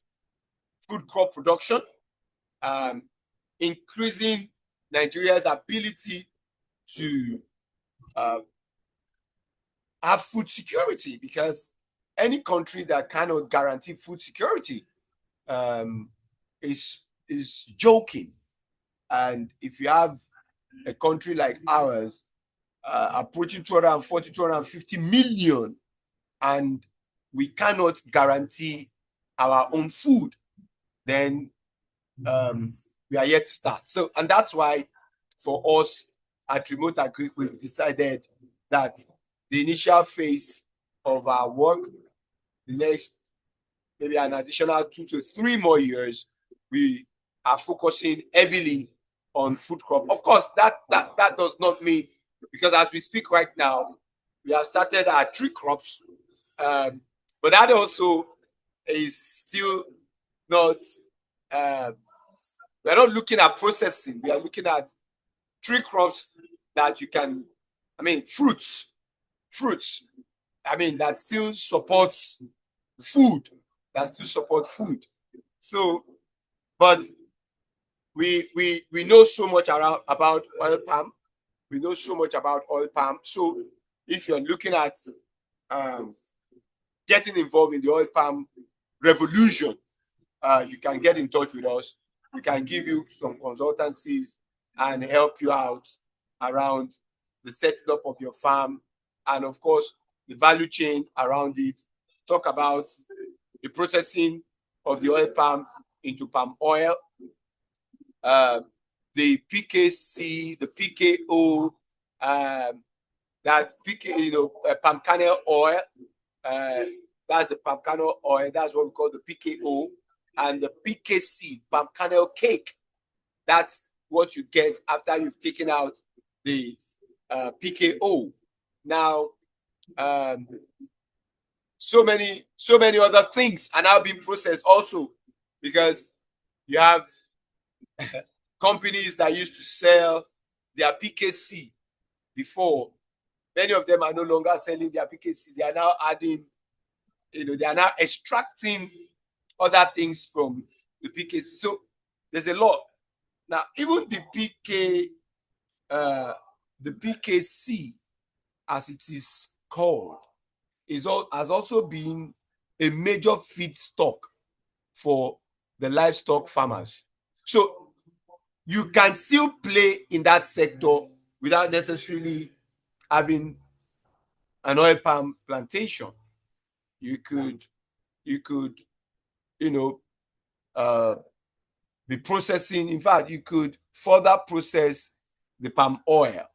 food crop production, increasing Nigeria's ability to have food security, because any country that cannot guarantee food security is joking. And if you have a country like ours approaching 240, 250 million, and we cannot guarantee our own food, then we are yet to start. So, and that's why for us at Remote Agric, we've decided that the initial phase of our work, the next maybe an additional 2 to 3 more years, we are focusing heavily on food crop. Of course, that does not mean, because as we speak right now, we have started our tree crops, but that also is still not. We're not looking at processing. We are looking at tree crops that you can, fruits. That still supports food. So, but we know so much about oil palm. We know so much about oil palm. So if you're looking at getting involved in the oil palm revolution, you can get in touch with us. We can give you some consultancies and help you out around the setting up of your farm, and of course the value chain around it. Talk about the processing of the oil palm into palm oil, the PKC, the PKO, that's palm kernel oil. That's the palm kernel oil. That's what we call the PKO. And the PKC, palm kernel cake. That's what you get after you've taken out the PKO. Now, so many other things are now being processed also, because you have companies that used to sell their PKC before. Many of them are no longer selling their PKC. They are now adding, they are now extracting other things from the PKC. So there's a lot. Now, even the PKC, as it is called, has also been a major feedstock for the livestock farmers. So you can still play in that sector without necessarily having an oil palm plantation. You could be processing. In fact, you could further process the palm oil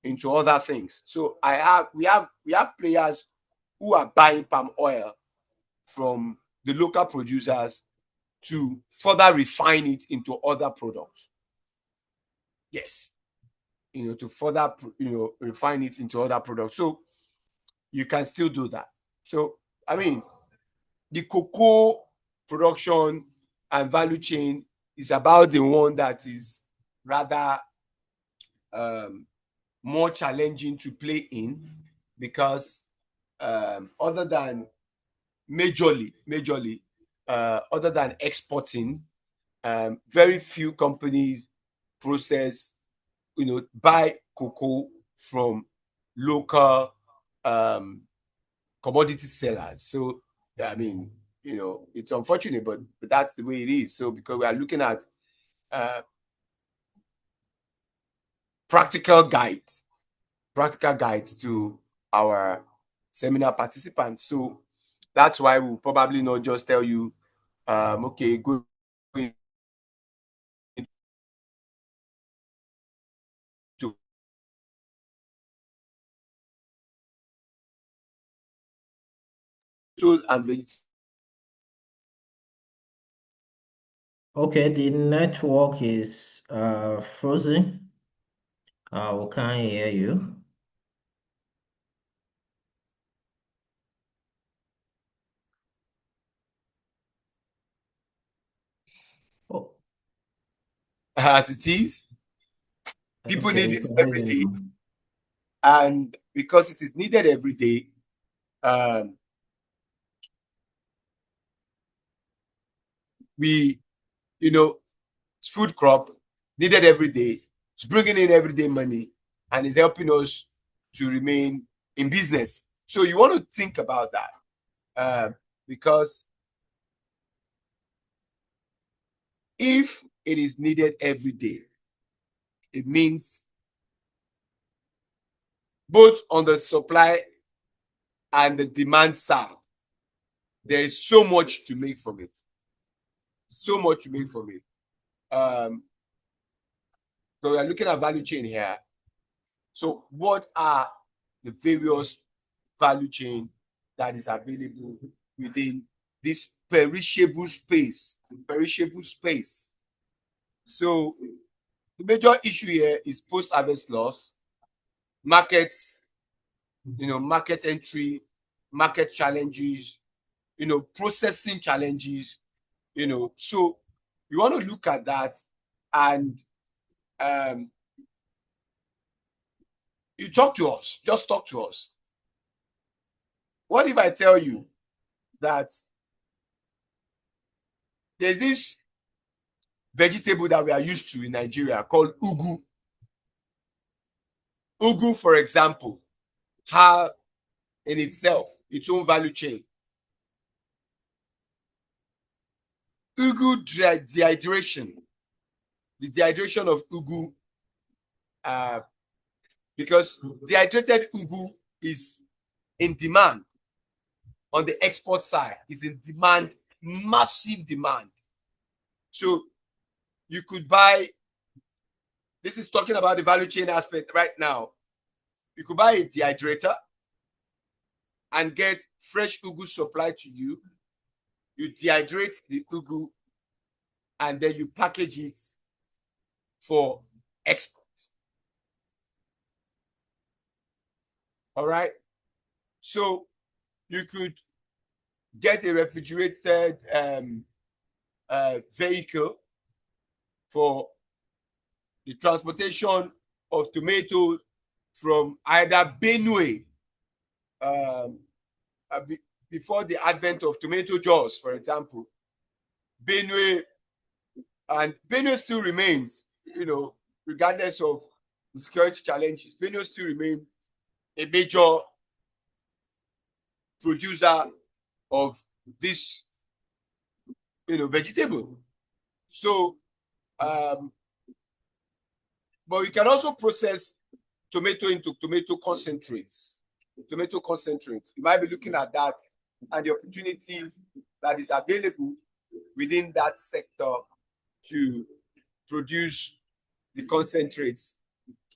into other things. So we have players who are buying palm oil from the local producers to further refine it into other products. Yes, to further refine it into other products. So you can still do that. So the cocoa production and value chain is about the one that is rather more challenging to play in, because other than majorly other than exporting, very few companies buy cocoa from local commodity sellers. So it's unfortunate, but that's the way it is. So because we are looking at practical guides to our seminar participants. So that's why we'll probably not just tell you, okay, go and vegetables. Okay, the network is frozen. We can't hear you. Oh, As it is, people okay, need we it can every hear day, you. and because it is needed every day, we, food crop needed every day. It's bringing in everyday money and is helping us to remain in business. So you want to think about that, because if it is needed every day, it means both on the supply and the demand side, there is so much to make from it. So much to make from it. So we are looking at value chain here. So what are the various value chain that is available within this perishable space? Perishable space. So the major issue here is post-harvest loss, markets, market entry, market challenges, processing challenges, So you want to look at that, and you talk to us. Just talk to us. What if I tell you that there's this vegetable that we are used to in Nigeria called ugu? Ugu, for example, have in itself its own value chain. Ugu dehydration, the dehydration of ugu, because dehydrated ugu is in demand on the export side, is in demand, massive demand. So you could buy, this is talking about the value chain aspect right now. You could buy a dehydrator and get fresh ugu supplied to you. You dehydrate the ugu and then you package it for export. All right. So you could get a refrigerated vehicle for the transportation of tomatoes from either Benue, before the advent of tomato jaws, for example. Benue, and Benue still remains, regardless of the security challenges, Benue still remains a major producer of this, vegetable. So, but we can also process tomato into tomato concentrates. Tomato concentrates. You might be looking at that and the opportunity that is available within that sector to produce the concentrates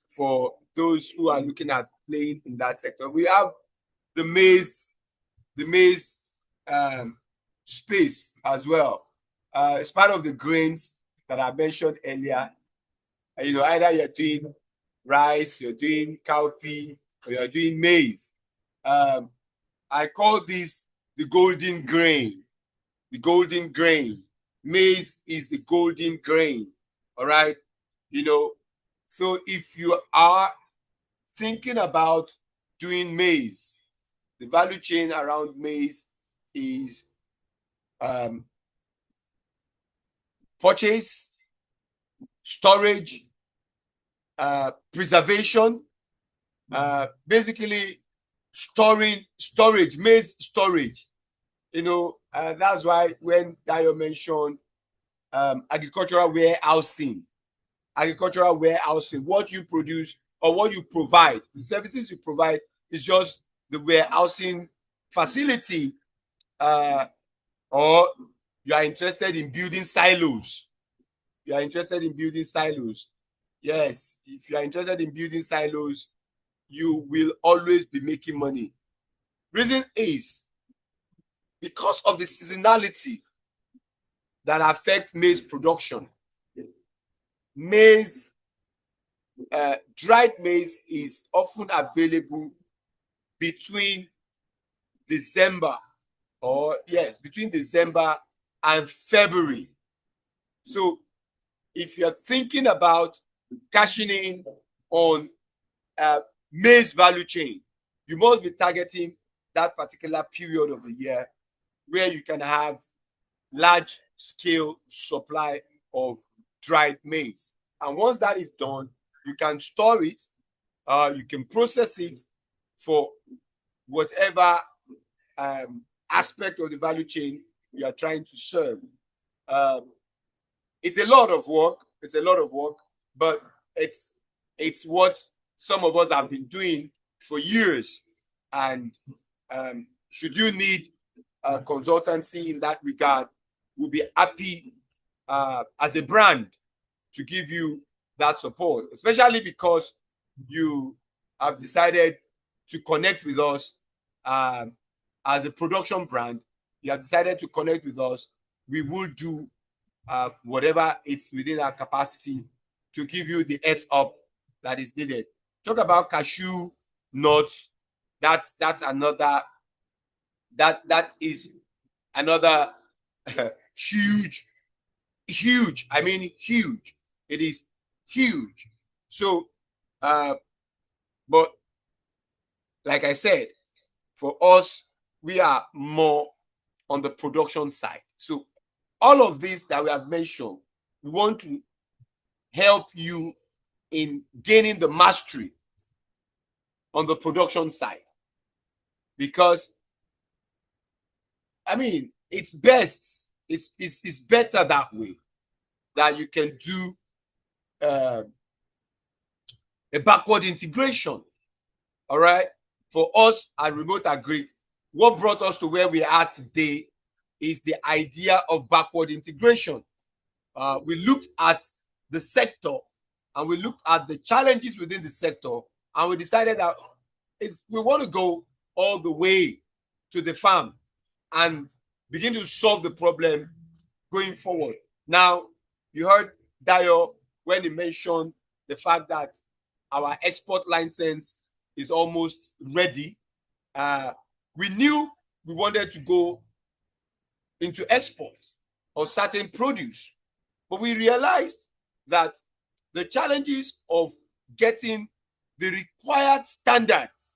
for those who are looking at playing in that sector. We have the maize space as well. It's part of the grains that I mentioned earlier. Either you're doing rice, you're doing cowpea, or you're doing maize. I call this the golden grain. The golden grain. Maize is the golden grain. All right. So if you are thinking about doing maize, the value chain around maize is purchase, storage, preservation, basically storage, maize storage. That's why when Dayo mentioned agricultural warehousing, what you produce or what you provide, the services you provide is just the warehousing facility, or you are interested in building silos. Yes, if you are interested in building silos, you will always be making money. Reason is because of the seasonality that affects maize production, maize, dried maize is often available between December between December and February. So if you're thinking about cashing in on maize value chain, you must be targeting that particular period of the year where you can have large scale supply of dried maize. And once that is done, you can store it, you can process it for whatever aspect of the value chain you are trying to serve. It's a lot of work. It's a lot of work, but it's what some of us have been doing for years. And should you need a consultancy in that regard, we'll be happy as a brand to give you that support, especially because you have decided to connect with us as a production brand. You have decided to connect with us. We will do whatever it's within our capacity to give you the heads up that is needed. Talk about cashew nuts. That's another, that is another huge. I mean, huge. It is huge. So, but like I said, for us, we are more on the production side. So all of this that we have mentioned, we want to help you in gaining the mastery on the production side. Because, I mean, it's best, it's better that way, that you can do a backward integration. All right. For us at Remote Agric, what brought us to where we are today is the idea of backward integration. We looked at the sector and we looked at the challenges within the sector, and we decided that we want to go all the way to the farm and begin to solve the problem going forward. Now, you heard Dayo when he mentioned the fact that our export license is almost ready. We knew we wanted to go into export of certain produce, but we realized that the challenges of getting the required standards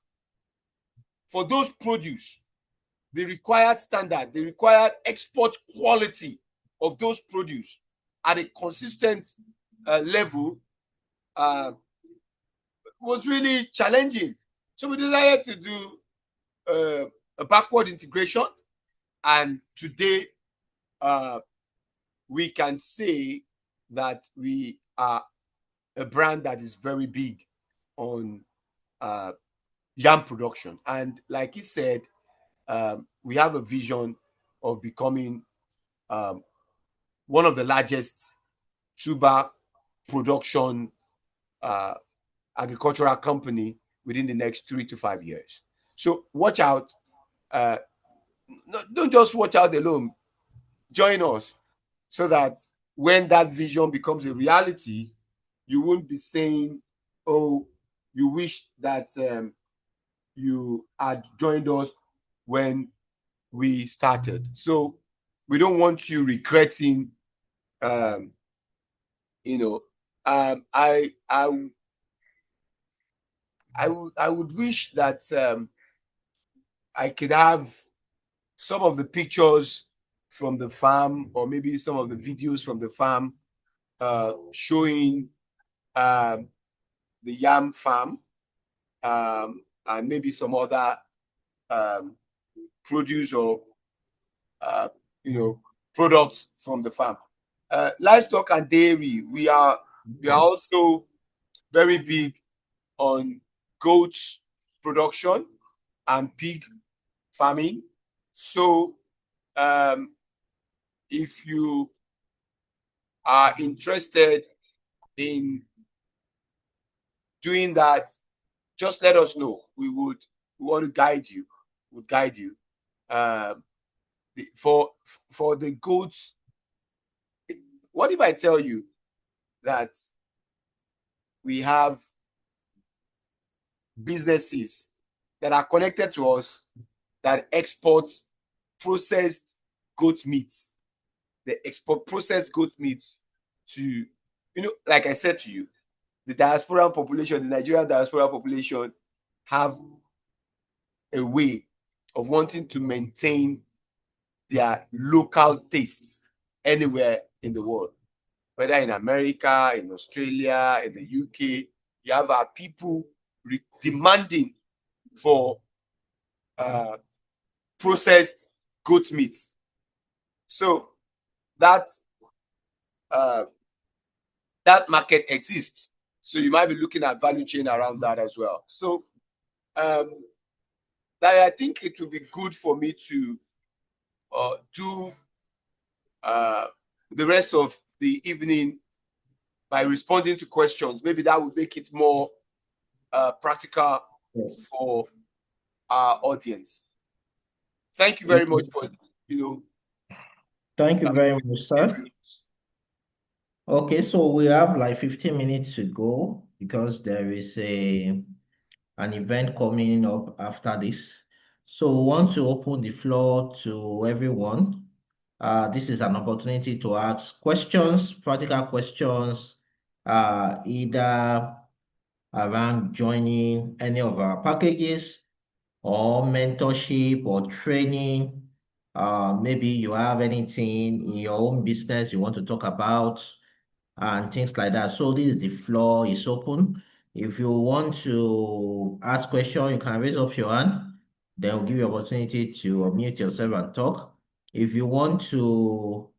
for those produce, the required standard, the required export quality of those produce at a consistent level was really challenging. So we decided to do a backward integration, and today we can say that we are a brand that is very big on yam production. And like he said, we have a vision of becoming one of the largest tuber production agricultural company within the next 3 to 5 years. So watch out. Don't just watch out alone. Join us so that when that vision becomes a reality, you won't be saying, oh, you wish that you had joined us when we started. So we don't want you regretting, I would wish that I could have some of the pictures from the farm, or maybe some of the videos from the farm showing the yam farm, and maybe some other produce or products from the farm. Livestock and dairy, we are also very big on goat production and pig farming. So if you are interested in doing that, just let us know. We want to guide you. We'll guide you. for the goats. What if I tell you that we have businesses that are connected to us that export processed goat meat? They export processed goat meat to, like I said to you, the diaspora population, the Nigerian diaspora population, have a way of wanting to maintain their local tastes anywhere in the world, whether in America, in Australia, in the UK. You have our people demanding for processed goat meat. So that that market exists. So you might be looking at value chain around that as well. So that I think it would be good for me to do the rest of the evening by responding to questions. Maybe that would make it more practical for our audience. Thank you very much for, Thank you very much, sir. Okay, so we have like 15 minutes to go because there is an event coming up after this. So we want to open the floor to everyone. This is an opportunity to ask questions, practical questions, either around joining any of our packages or mentorship or training. Maybe you have anything in your own business you want to talk about and things like that. So this is the floor is open. If you want to ask question, you can raise up your hand. Then we'll give you opportunity to unmute yourself and talk. If you want to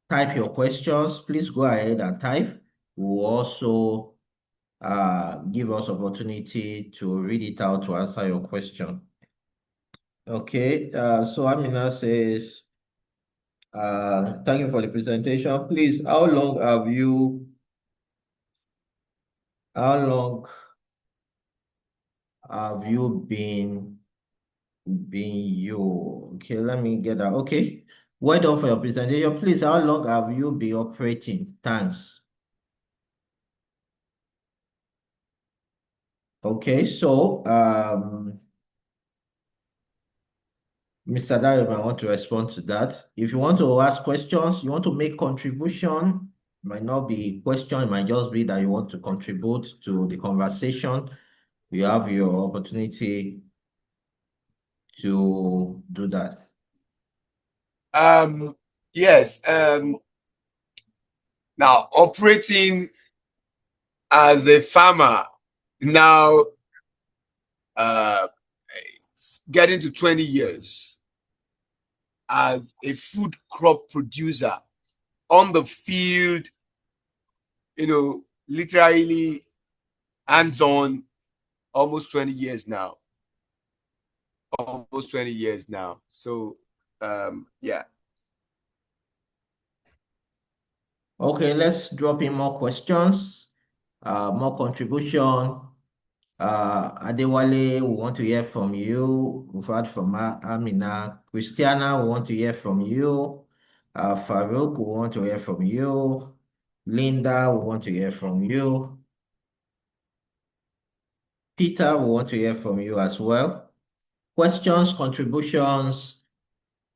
type your questions, please go ahead and type. We'll also give us opportunity to read it out to answer your question. Okay, so Amina says, thank you for the presentation. Please, how long have you been you? Okay, let me get that. Okay, well done for your presentation. Please, how long have you been operating? Thanks. Okay, so Mr. Dario, I want to respond to that. If you want to ask questions, you want to make contribution, might not be question, it might just be that you want to contribute to the conversation. You have your opportunity to do that. Yes. Now, operating as a farmer now, getting to 20 years as a food crop producer on the field, literally hands-on, almost 20 years now. Almost 20 years now. So, yeah. Okay, let's drop in more questions, more contribution. Adewale, we want to hear from you. We've heard from Amina. Christiana, we want to hear from you. Farouk, we want to hear from you. Linda, we want to hear from you. Peter, we want to hear from you as well. Questions, contributions,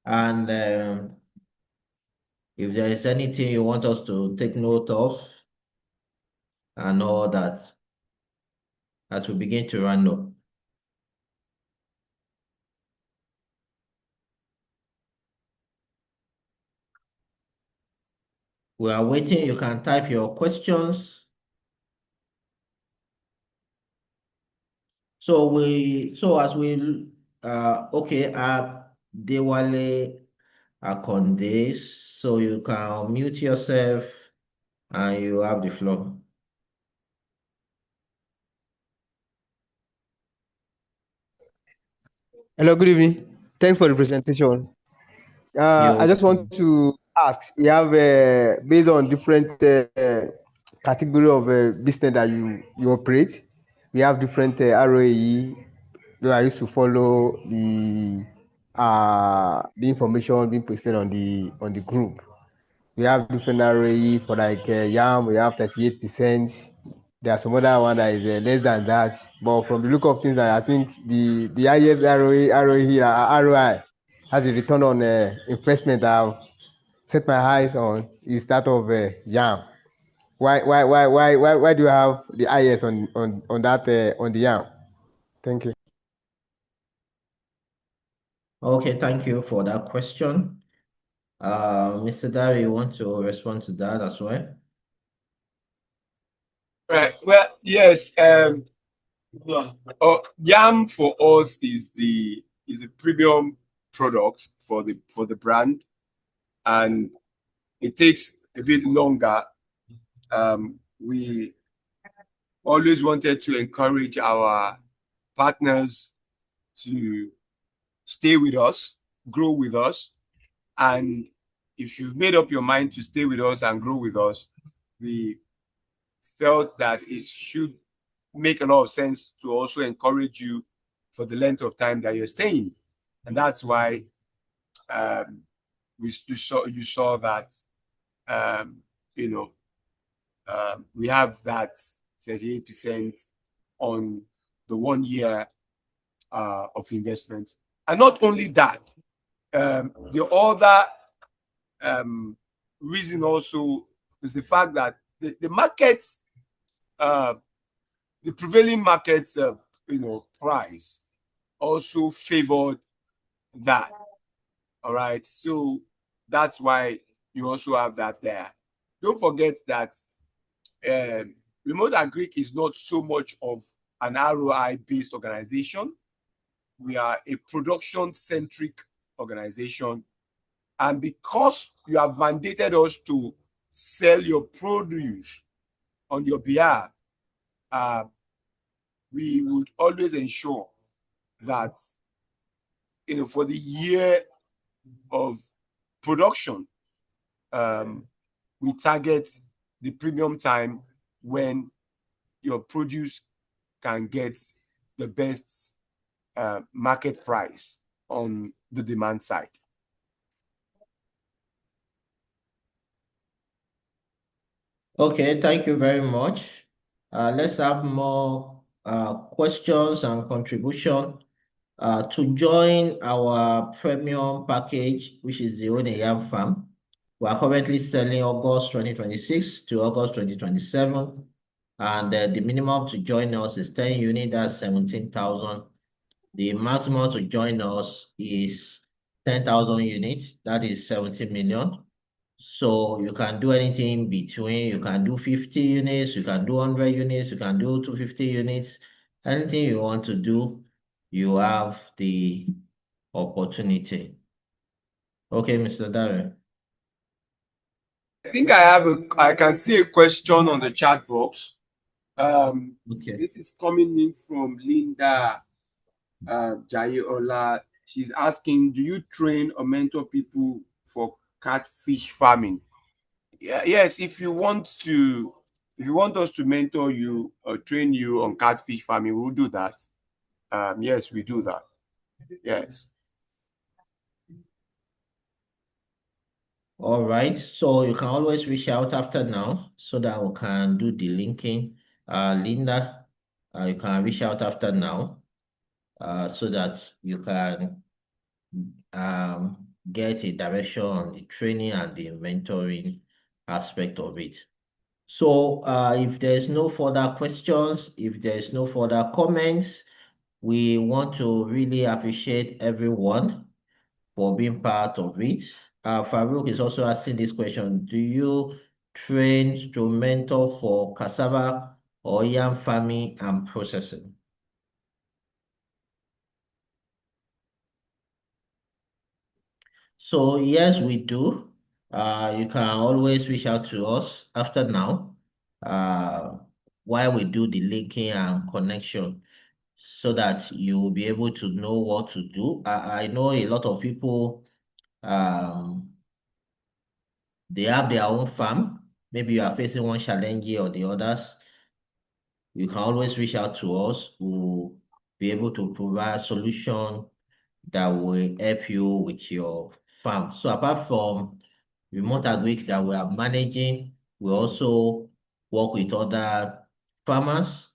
and if there is anything you want us to take note of and all that, as we begin to run up. We are waiting. You can type your questions. Dewale Akonde, so you can mute yourself and you have the floor. Hello, good evening. Thanks for the presentation. I just want to ask, you have based on different category of business that you operate, we have different ROE. I used to follow the the information being posted on the group. We have different ROE for like yam. We have 38%. There are some other one that is less than that. But from the look of things, I think the highest ROI has a return on investment I've set my eyes on is that of yam. Why do you have the highest on that on the yam? Thank you. Okay, thank you for that question. Mr. Dari, you want to respond to that as well? Right. Well, yes. Yam for us is a premium product for the brand, and it takes a bit longer. We always wanted to encourage our partners to stay with us, grow with us, and if you've made up your mind to stay with us and grow with us, we felt that it should make a lot of sense to also encourage you for the length of time that you're staying. And that's why you saw that we have that 38% on the 1 year of investment. And not only that, the other reason also is the fact that the market, the prevailing market, price also favored that. All right, so that's why you also have that there. Don't forget that Remote Agric is not so much of an ROI-based organization. We are a production-centric organization. And because you have mandated us to sell your produce on your behalf, we would always ensure that, for the year of production, we target the premium time when your produce can get the best market price on the demand side. Okay, thank you very much. Let's have more questions and contribution. To join our premium package, which is the One Yam Farm, we are currently selling August 2026 to August 2027. And the minimum to join us is 10 units, that's 17,000. The maximum to join us is 10,000 units, that is 70 million. So you can do anything between, you can do 50 units, you can do 100 units, you can do 250 units, anything you want to do, you have the opportunity. Okay, Mr. Darren. I think I can see a question on the chat box. Okay. This is coming in from Linda Jayeola. She's asking, do you train or mentor people for catfish farming? Yes, if you want us to mentor you or train you on catfish farming, we'll do that. Yes, we do that. Yes. All right, so you can always reach out after now so that we can do the linking. Linda, you can reach out after now so that you can get a direction on the training and the mentoring aspect of it. So if there's no further questions, if there's no further comments, we want to really appreciate everyone for being part of it. Farouk is also asking this question: do you train to mentor for cassava or yam farming and processing? So yes, we do. You can always reach out to us after now, while we do the linking and connection, so that you will be able to know what to do. I know a lot of people, they have their own farm. Maybe you are facing one challenge or the others. You can always reach out to us. We'll be able to provide solution that will help you with your farm. So apart from Remote Agric that we are managing, we also work with other farmers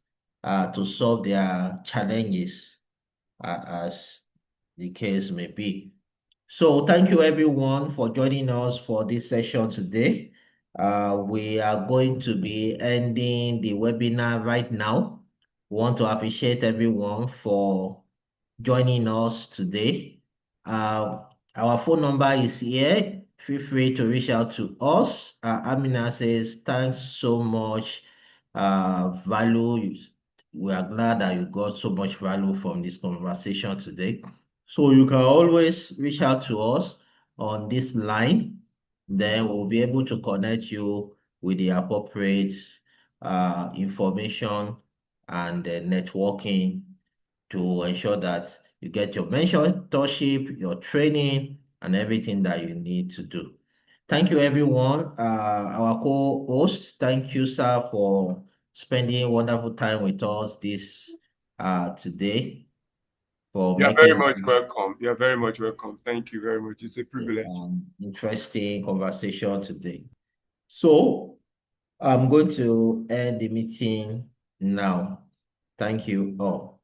to solve their challenges as the case may be. So thank you everyone for joining us for this session today. We are going to be ending the webinar right now. We want to appreciate everyone for joining us today. Uh, our phone number is here. Feel free to reach out to us. Amina says, thanks so much. Value. We are glad that you got so much value from this conversation today. So you can always reach out to us on this line. Then we'll be able to connect you with the appropriate information and networking to ensure that you get your mentorship, your training, and everything that you need to do. Thank you, everyone. Our co-host, thank you, sir, for spending wonderful time with us this today for You're very making much welcome. You're very much welcome. Thank you very much. It's a privilege. interesting conversation today. So I'm going to end the meeting now. Thank you all.